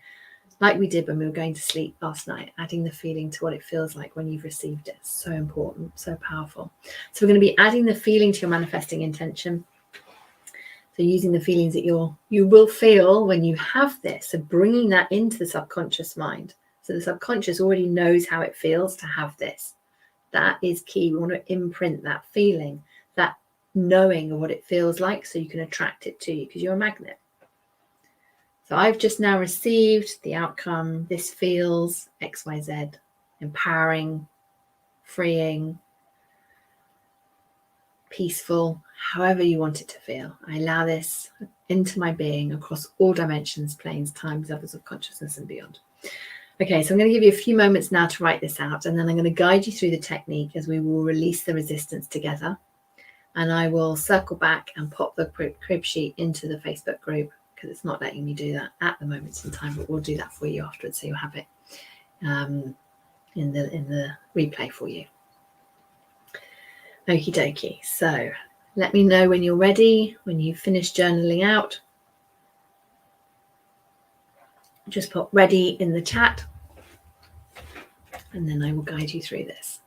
like we did when we were going to sleep last night, adding the feeling to what it feels like when you've received it. So important, so powerful. So we're going to be adding the feeling to your manifesting intention. So using the feelings that you will feel when you have this, so bringing that into the subconscious mind. So the subconscious already knows how it feels to have this. That is key. We want to imprint that feeling, that knowing of what it feels like, so you can attract it to you, because you're a magnet. So I've just now received the outcome. This feels XYZ, empowering, freeing, peaceful, however you want it to feel. I allow this into my being across all dimensions, planes, times, levels of consciousness and beyond. Okay, so I'm going to give you a few moments now to write this out, and then I'm going to guide you through the technique as we will release the resistance together. And I will circle back and pop the crib sheet into the Facebook group, because it's not letting me do that at the moment in time, but we'll do that for you afterwards, so you'll have it in the replay for you. Okie dokie. So let me know when you're ready, when you've finished journaling out. Just put ready in the chat, and then I will guide you through this.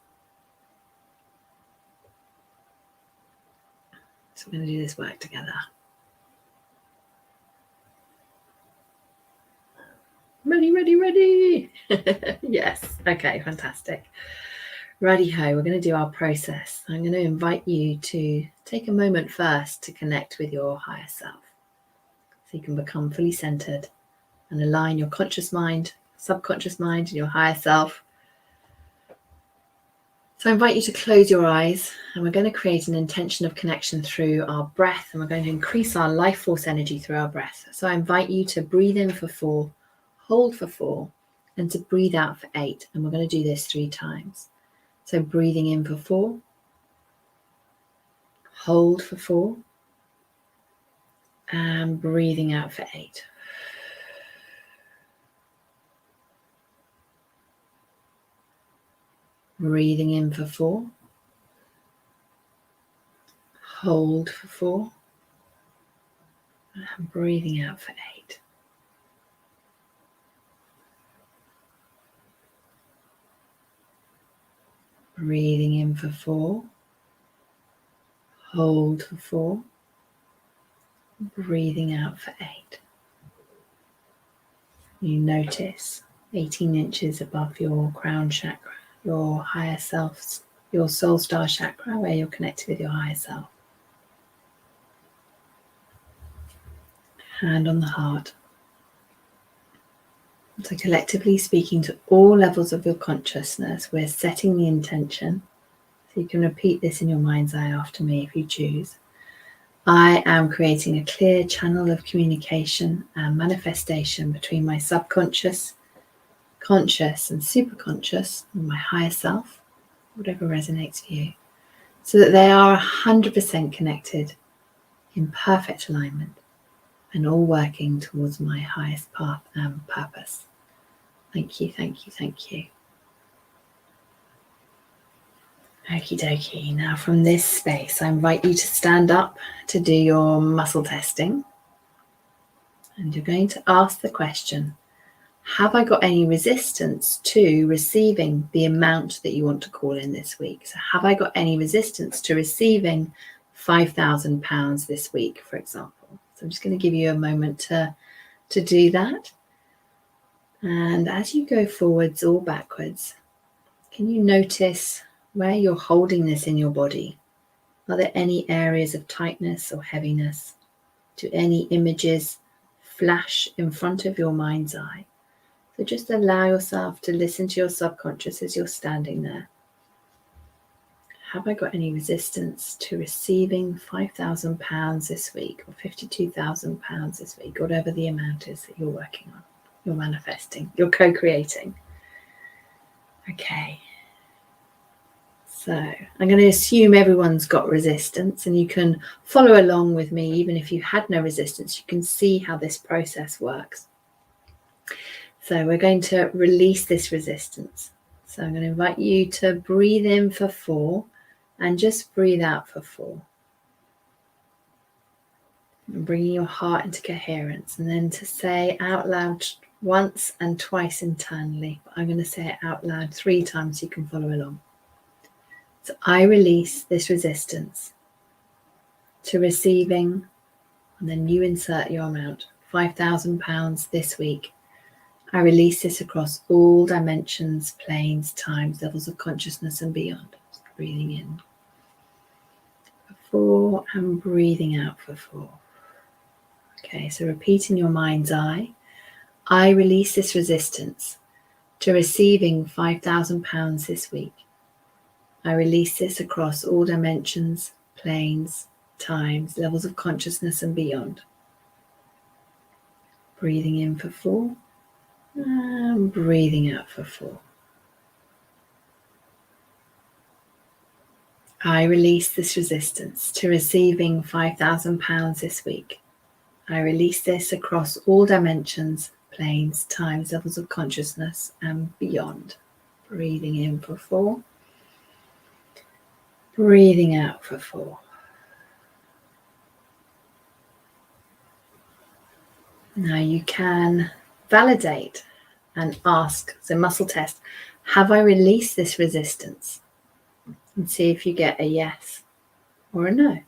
So we're going to do this work together. Ready. Yes. Okay, fantastic. Righty-ho, we're going to do our process. I'm going to invite you to take a moment first to connect with your higher self, so you can become fully centered and align your conscious mind, subconscious mind, and your higher self. So I invite you to close your eyes, and we're going to create an intention of connection through our breath, and we're going to increase our life force energy through our breath. So I invite you to breathe in for 4, hold for 4, and to breathe out for 8. And we're going to do this 3 times. So breathing in for 4, hold for 4, and breathing out for 8. Breathing in for 4, hold for 4, and breathing out for 8. Breathing in for 4, hold for 4, breathing out for 8. You notice 18 inches above your crown chakra, your higher self's, your soul star chakra, where you're connected with your higher self. Hand on the heart. So collectively speaking to all levels of your consciousness, we're setting the intention. So you can repeat this in your mind's eye after me if you choose. I am creating a clear channel of communication and manifestation between my subconscious, conscious and superconscious, and my higher self, whatever resonates for you, so that they are 100% connected in perfect alignment and all working towards my highest path and purpose. Thank you, thank you, thank you. Okie dokie. Now from this space, I invite you to stand up to do your muscle testing. And you're going to ask the question, have I got any resistance to receiving the amount that you want to call in this week? So have I got any resistance to receiving £5,000 this week, for example? So I'm just going to give you a moment to do that. And as you go forwards or backwards, can you notice where you're holding this in your body? Are there any areas of tightness or heaviness? Do any images flash in front of your mind's eye? So just allow yourself to listen to your subconscious as you're standing there. Have I got any resistance to receiving £5,000 this week, or £52,000 this week, whatever the amount is that you're working on, you're manifesting, you're co-creating? Okay. So I'm going to assume everyone's got resistance, and you can follow along with me. Even if you had no resistance, you can see how this process works. So we're going to release this resistance. So I'm going to invite you to breathe in for 4 and just breathe out for 4. And bringing your heart into coherence, and then to say out loud once and twice internally. I'm going to say it out loud 3 times so you can follow along. So I release this resistance to receiving, and then you insert your amount, £5,000 this week. I release this across all dimensions, planes, times, levels of consciousness and beyond. Just breathing in for 4 and breathing out for 4. Okay, so repeat in your mind's eye. I release this resistance to receiving £5,000 this week. I release this across all dimensions, planes, times, levels of consciousness and beyond. Breathing in for 4 and breathing out for 4. I release this resistance to receiving £5,000 this week. I release this across all dimensions, planes, times, levels of consciousness and beyond. Breathing in for 4. Breathing out for 4. Now you can validate and ask, so muscle test, have I released this resistance? And see if you get a yes or a no.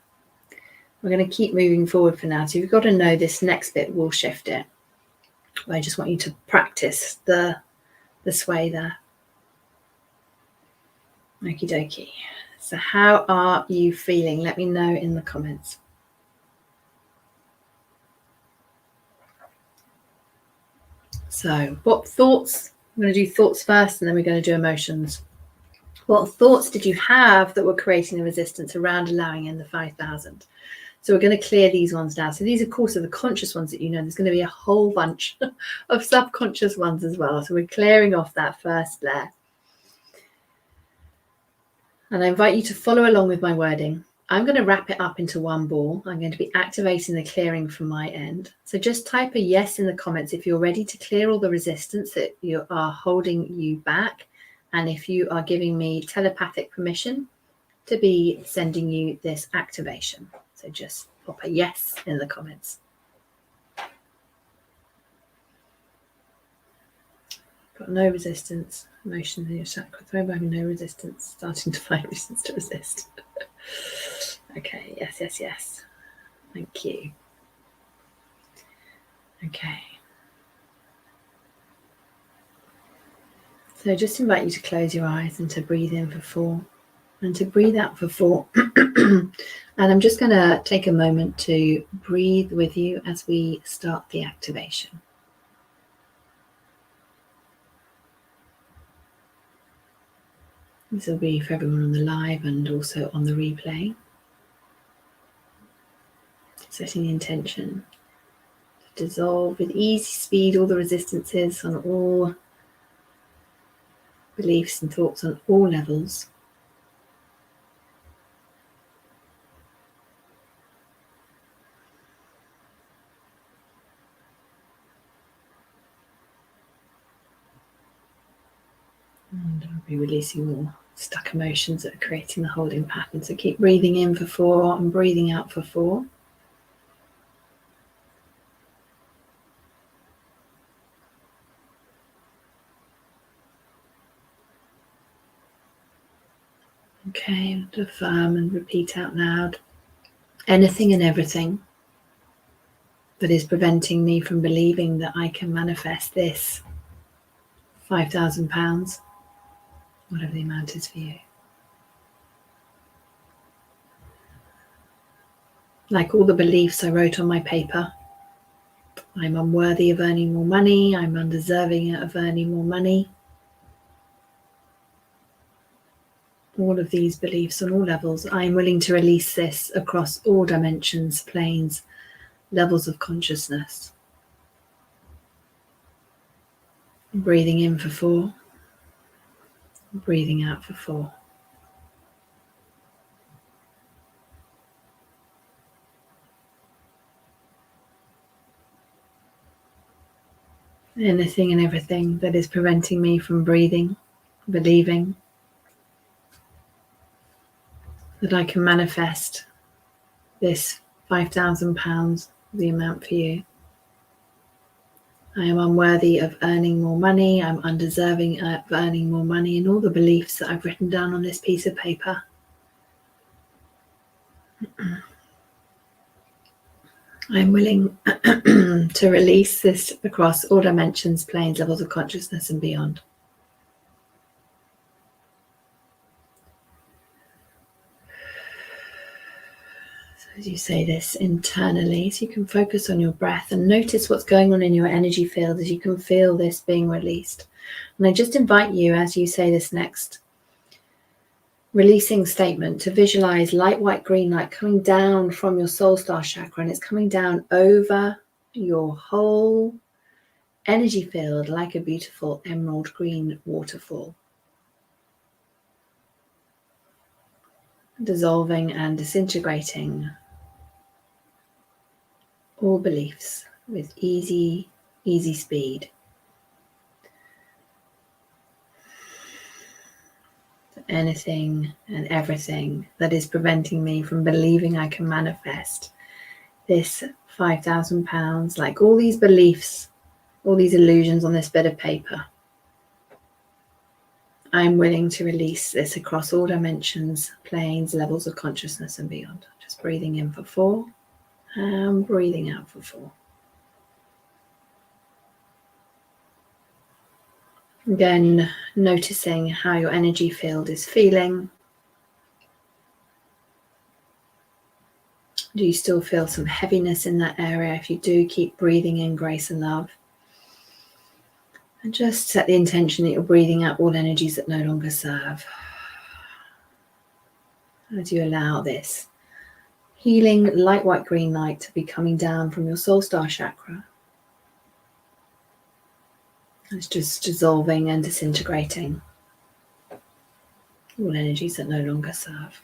We're going to keep moving forward for now. So you've got to know this next bit will shift it. I just want you to practice the sway there. Okie dokie. So how are you feeling? Let me know in the comments. So what thoughts? I'm going to do thoughts first, and then we're going to do emotions. What thoughts did you have that were creating the resistance around allowing in the 5,000? So we're going to clear these ones now. So these, of course, are the conscious ones that you know. There's going to be a whole bunch of subconscious ones as well. So we're clearing off that first layer. And I invite you to follow along with my wording. I'm going to wrap it up into one ball. I'm going to be activating the clearing from my end. So just type a yes in the comments if you're ready to clear all the resistance that you are holding you back. And if you are giving me telepathic permission to be sending you this activation. So just pop a yes in the comments. Got no resistance. Emotions in your chakra. Throw back no resistance. Starting to find resistance to resist. Okay, yes, yes, yes. Thank you. Okay. So just invite you to close your eyes and to breathe in for 4 and to breathe out for 4. And I'm just going to take a moment to breathe with you as we start the activation. This will be for everyone on the live and also on the replay. Setting the intention to dissolve with easy speed all the resistances on all beliefs and thoughts on all levels. And I'll be releasing all stuck emotions that are creating the holding pattern. So keep breathing in for 4 and breathing out for 4. Okay, and affirm and repeat out loud. Anything and everything that is preventing me from believing that I can manifest this £5,000, whatever the amount is for you. Like all the beliefs I wrote on my paper, I'm unworthy of earning more money. I'm undeserving of earning more money. All of these beliefs on all levels. I'm willing to release this across all dimensions, planes, levels of consciousness. Breathing in for 4. Breathing out for 4. Anything and everything that is preventing me from breathing, believing that I can manifest this £5,000, the amount for you. I am unworthy of earning more money. I'm undeserving of earning more money, and all the beliefs that I've written down on this piece of paper. I'm willing to release this across all dimensions, planes, levels of consciousness and beyond. So as you say this internally, so you can focus on your breath and notice what's going on in your energy field as you can feel this being released. And I just invite you, as you say this next releasing statement, to visualize light, white, green light coming down from your soul star chakra, and it's coming down over your whole energy field like a beautiful emerald green waterfall, dissolving and disintegrating all beliefs with easy speed. Anything and everything that is preventing me from believing I can manifest this £5,000, like all these beliefs, all these illusions on this bit of paper. I'm willing to release this across all dimensions, planes, levels of consciousness and beyond. Just breathing in for 4 and breathing out for 4. Again, noticing how your energy field is feeling. Do you still feel some heaviness in that area? If you do, keep breathing in grace and love. And just set the intention that you're breathing out all energies that no longer serve. As you allow this healing light, white, green light to be coming down from your soul star chakra. It's just dissolving and disintegrating all energies that no longer serve.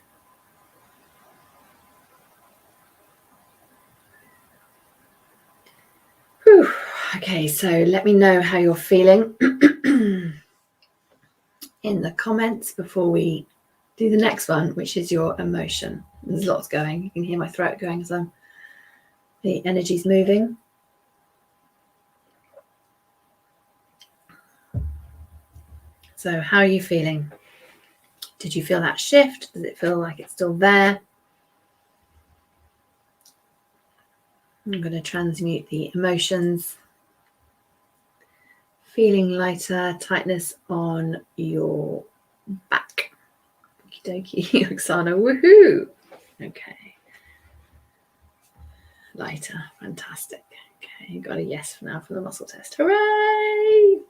Whew. Okay, so let me know how you're feeling in the comments before we do the next one, which is your emotion. There's lots going. You can hear my throat going as the energy's moving. So how are you feeling? Did you feel that shift? Does it feel like it's still there? I'm going to transmute the emotions. Feeling lighter, tightness on your back. Okie dokie, Oksana, woohoo! Okay. Lighter, fantastic. Okay, you got a yes for now for the muscle test. Hooray!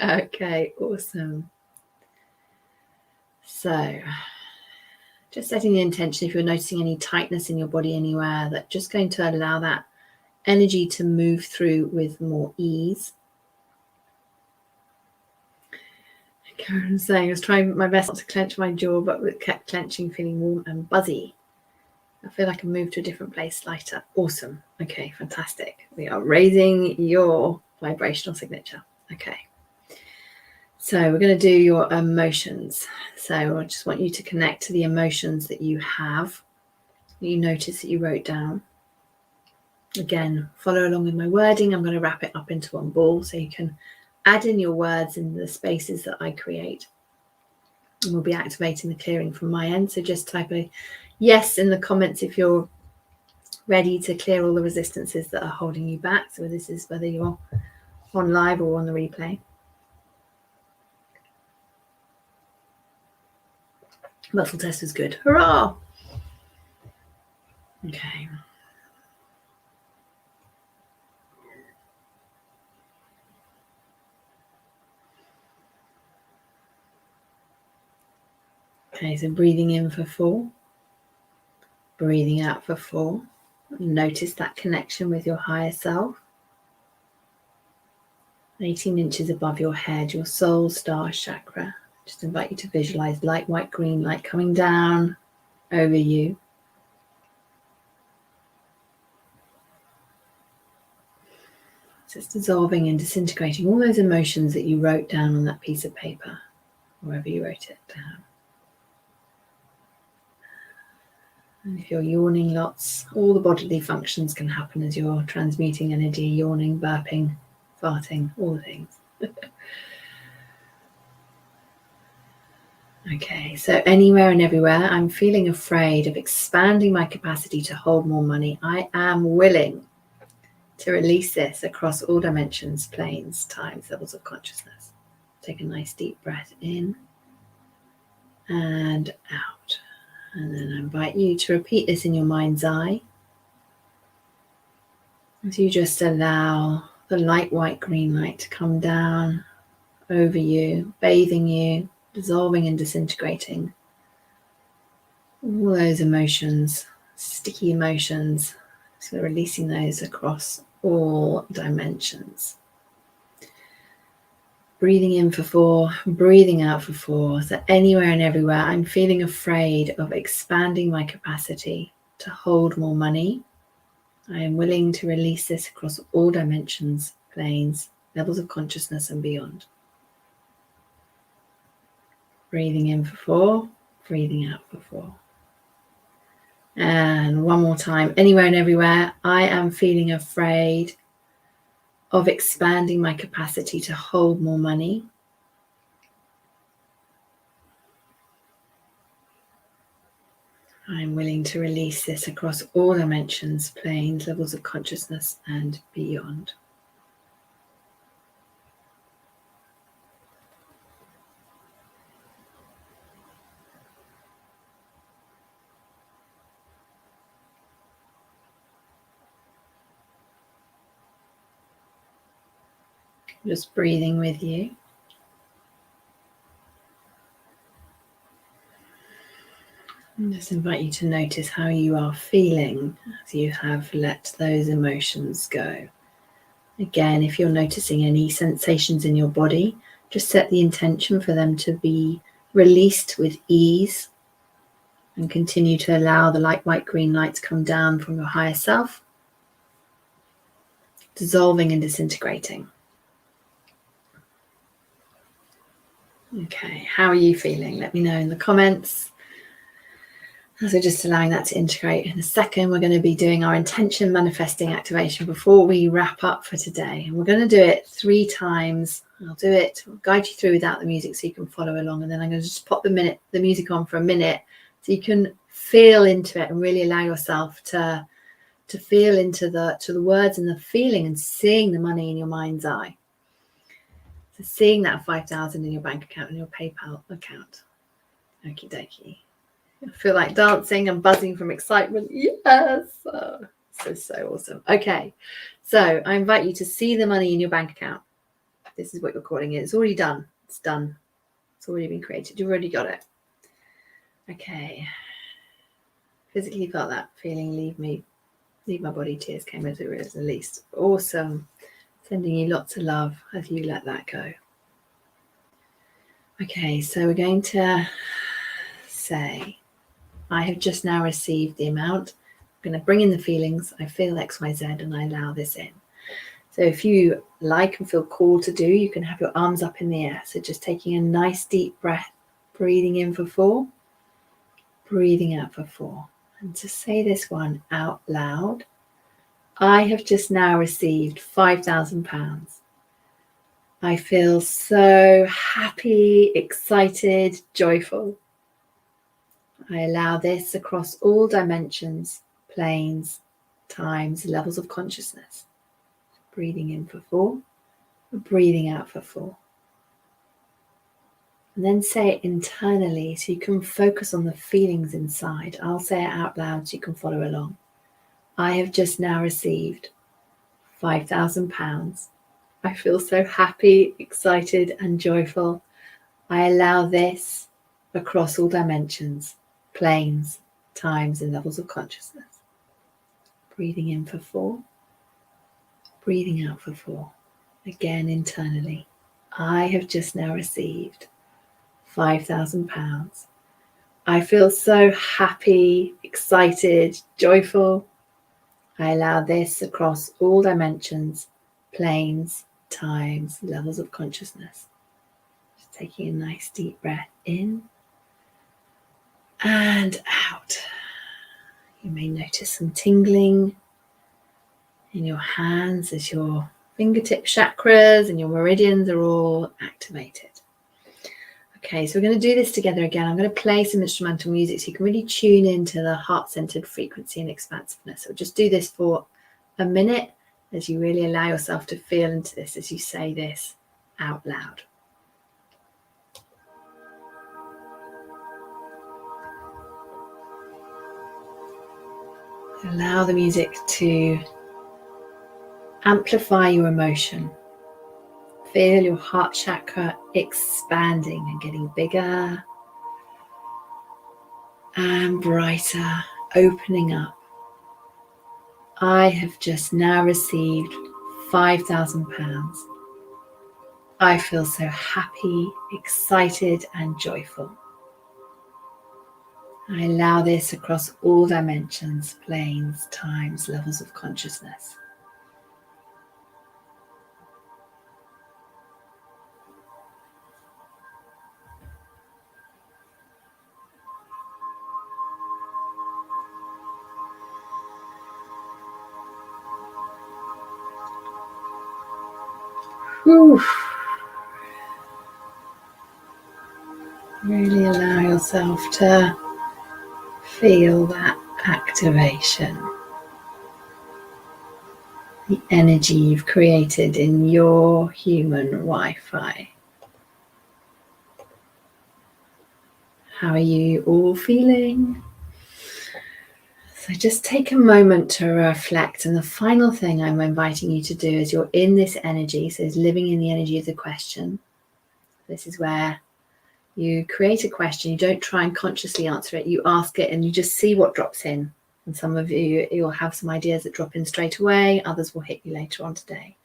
Okay, awesome. So, just setting the intention, if you're noticing any tightness in your body anywhere, that just going to allow that energy to move through with more ease. Karen's saying, I was trying my best not to clench my jaw, but it kept clenching, feeling warm and buzzy. I feel like I moved to a different place, lighter. Awesome. Okay, fantastic. We are raising your vibrational signature. Okay. So we're going to do your emotions. So I just want you to connect to the emotions that you have, that you notice that you wrote down. Again, follow along with my wording. I'm going to wrap it up into one ball so you can add in your words in the spaces that I create. And we'll be activating the clearing from my end. So just type a yes in the comments if you're ready to clear all the resistances that are holding you back. So this is whether you're on live or on the replay. Muscle test was good. Hurrah! Okay. Okay, so breathing in for 4, breathing out for 4. Notice that connection with your higher self. 18 inches above your head, your soul star chakra. Just invite you to visualize light, white, green light coming down over you. So it's dissolving and disintegrating all those emotions that you wrote down on that piece of paper, wherever you wrote it down. And if you're yawning lots, all the bodily functions can happen as you're transmuting energy, yawning, burping, farting, all the things. Okay, so anywhere and everywhere, I'm feeling afraid of expanding my capacity to hold more money. I am willing to release this across all dimensions, planes, times, levels of consciousness. Take a nice deep breath in and out. And then I invite you to repeat this in your mind's eye as you just allow the light, white, green light to come down over you, bathing you, dissolving and disintegrating all those emotions, sticky emotions. So releasing those across all dimensions. Breathing in for 4, breathing out for 4. So anywhere and everywhere, I'm feeling afraid of expanding my capacity to hold more money. I am willing to release this across all dimensions, planes, levels of consciousness and beyond. Breathing in for 4, breathing out for 4. And one more time, anywhere and everywhere, I am feeling afraid of expanding my capacity to hold more money. I'm willing to release this across all dimensions, planes, levels of consciousness and beyond. Just breathing with you. And just invite you to notice how you are feeling as you have let those emotions go. Again, if you're noticing any sensations in your body, just set the intention for them to be released with ease and continue to allow the light, white, green light to come down from your higher self, dissolving and disintegrating. Okay, how are you feeling? Let me know in the comments. So just allowing that to integrate. In a second, we're going to be doing our intention manifesting activation before we wrap up for today. And we're going to do it 3 times. I'll do it, I'll guide you through without the music so you can follow along. And then I'm going to just pop the music on for a minute so you can feel into it and really allow yourself to feel into the words and the feeling and seeing the money in your mind's eye. So seeing that 5,000 in your bank account and your PayPal account. Okie dokie. I feel like dancing and buzzing from excitement. Yes. Oh, so awesome. Okay. So I invite you to see the money in your bank account. This is what you're calling it. It's already done. It's done. It's already been created. You've already got it. Okay. Physically felt that feeling leave my body. Tears came as it was released. Awesome. Sending you lots of love as you let that go. Okay, so we're going to say, I have just now received the amount. I'm going to bring in the feelings. I feel X, Y, Z, and I allow this in. So if you like and feel called to do, you can have your arms up in the air. So just taking a nice deep breath, breathing in for 4, breathing out for 4. And to say this one out loud, I have just now received £5,000. I feel so happy, excited, joyful. I allow this across all dimensions, planes, times, levels of consciousness. Breathing in for 4, breathing out for 4. And then say it internally so you can focus on the feelings inside. I'll say it out loud so you can follow along. I have just now received £5,000. I feel so happy, excited, and joyful. I allow this across all dimensions, planes, times, and levels of consciousness. Breathing in for 4, breathing out for 4. Again, internally. I have just now received £5,000. I feel so happy, excited, joyful. I allow this across all dimensions, planes, times, levels of consciousness. Just taking a nice deep breath in and out. You may notice some tingling in your hands as your fingertip chakras and your meridians are all activated. Okay, so we're going to do this together again. I'm going to play some instrumental music so you can really tune into the heart-centered frequency and expansiveness. So just do this for a minute as you really allow yourself to feel into this as you say this out loud. Allow the music to amplify your emotion. Feel your heart chakra expanding and getting bigger and brighter, opening up. I have just now received £5,000. I feel so happy, excited, and joyful. I allow this across all dimensions, planes, times, levels of consciousness. Whew. Really allow yourself to feel that activation. The energy you've created in your human Wi-Fi. How are you all feeling? So just take a moment to reflect. And the final thing I'm inviting you to do is you're in this energy, so it's living in the energy of the question. This is where you create a question. You don't try and consciously answer it. You ask it and you just see what drops in. And some of you, you'll have some ideas that drop in straight away. Others will hit you later on today.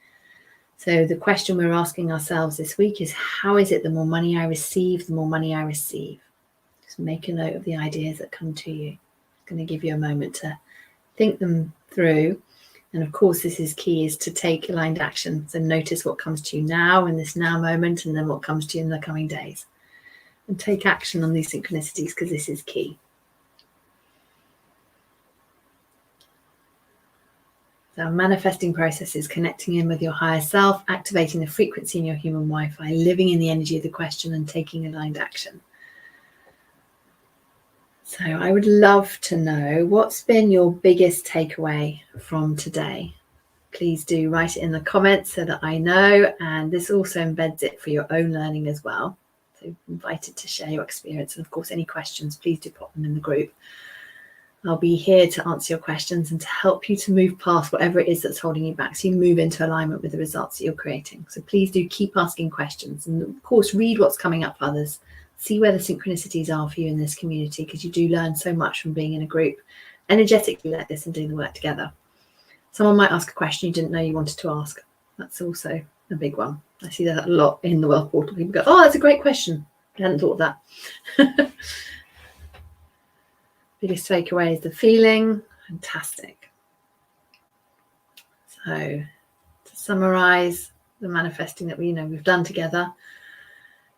So the question we're asking ourselves this week is, how is it the more money I receive, the more money I receive? Just make a note of the ideas that come to you. It's going to give you a moment to think them through. And of course, this is key, is to take aligned action. So notice what comes to you now in this now moment, and then what comes to you in the coming days. And take action on these synchronicities, because this is key. So our manifesting process is connecting in with your higher self, activating the frequency in your human Wi-Fi, living in the energy of the question and taking aligned action. So I would love to know, what's been your biggest takeaway from today? Please do write it in the comments so that I know, and this also embeds it for your own learning as well. So invited to share your experience, and of course any questions, please do pop them in the group. I'll be here to answer your questions and to help you to move past whatever it is that's holding you back, so you move into alignment with the results that you're creating. So please do keep asking questions, and of course read what's coming up for others. See where the synchronicities are for you in this community, because you do learn so much from being in a group energetically like this and doing the work together. Someone might ask a question you didn't know you wanted to ask. That's also a big one. I see that a lot in the Wealth Portal. People go, oh, that's a great question. I hadn't thought of that. Biggest takeaway is the feeling. Fantastic. So to summarize the manifesting that we've done together,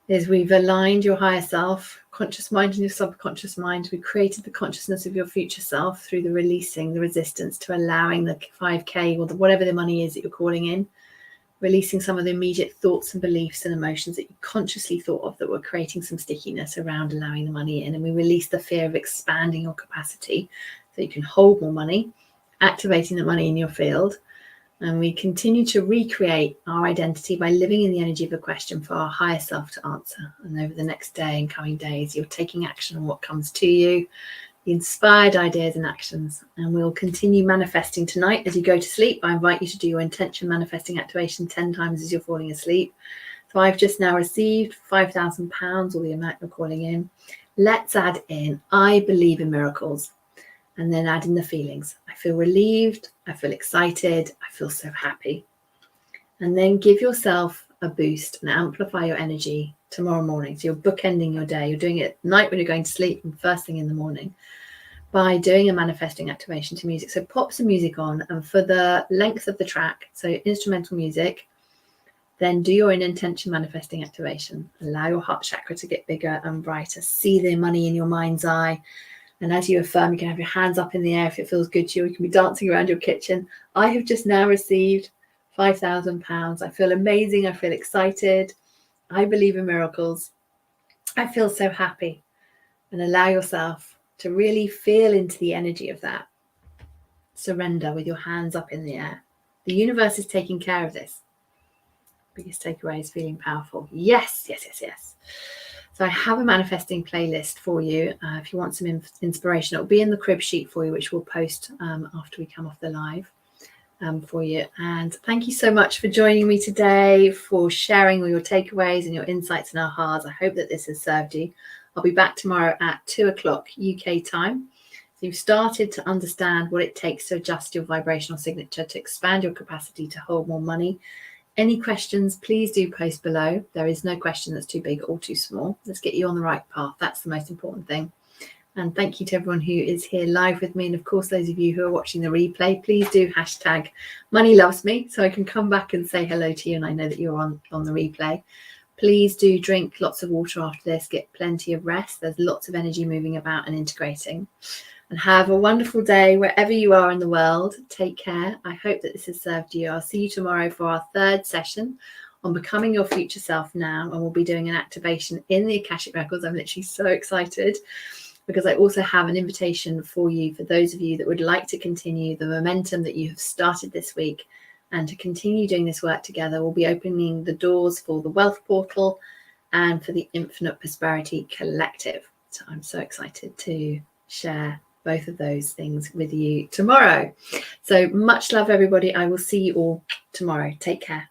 is we've aligned your higher self, conscious mind and your subconscious mind. We created the consciousness of your future self through the releasing the resistance to allowing the 5K or whatever the money is that you're calling in, releasing some of the immediate thoughts and beliefs and emotions that you consciously thought of that were creating some stickiness around allowing the money in. And we release the fear of expanding your capacity so you can hold more money, activating the money in your field. And we continue to recreate our identity by living in the energy of the question for our higher self to answer. And over the next day and coming days, you're taking action on what comes to you, the inspired ideas and actions. And we'll continue manifesting tonight as you go to sleep. I invite you to do your intention manifesting activation 10 times as you're falling asleep. So I've just now received £5,000, or the amount you're calling in. Let's add in, I believe in miracles. And then add in the feelings. I feel relieved. I feel excited. I feel so happy. And then give yourself a boost and amplify your energy tomorrow morning. So you're bookending your day. You're doing it at night when you're going to sleep and first thing in the morning by doing a manifesting activation to music. So pop some music on, and for the length of the track, so instrumental music, then do your intention manifesting activation. Allow your heart chakra to get bigger and brighter. See the money in your mind's eye. And as you affirm, you can have your hands up in the air if it feels good to you. You can be dancing around your kitchen. I have just now received £5,000. I feel amazing. I feel excited. I believe in miracles. I feel so happy. And allow yourself to really feel into the energy of that. Surrender with your hands up in the air. The universe is taking care of this. Biggest takeaway is feeling powerful. Yes, yes, yes, yes. So I have a manifesting playlist for you. If you want some inspiration, it'll be in the crib sheet for you, which we'll post after we come off the live for you. And thank you so much for joining me today, for sharing all your takeaways and your insights and ahas. I hope that this has served you. I'll be back tomorrow at 2:00 UK time. So you've started to understand what it takes to adjust your vibrational signature, to expand your capacity to hold more money. Any questions, please do post below. There is no question that's too big or too small. Let's get you on the right path. That's the most important thing. And thank you to everyone who is here live with me. And of course, those of you who are watching the replay, please do hashtag Money Loves Me so I can come back and say hello to you. And I know that you're on the replay. Please do drink lots of water after this. Get plenty of rest. There's lots of energy moving about and integrating. And have a wonderful day wherever you are in the world. Take care. I hope that this has served you. I'll see you tomorrow for our third session on becoming your future self now. And we'll be doing an activation in the Akashic Records. I'm literally so excited because I also have an invitation for you, for those of you that would like to continue the momentum that you have started this week and to continue doing this work together. We'll be opening the doors for the Wealth Portal and for the Infinite Prosperity Collective. So I'm so excited to share both of those things with you tomorrow. So much love, everybody. I will see you all tomorrow. Take care.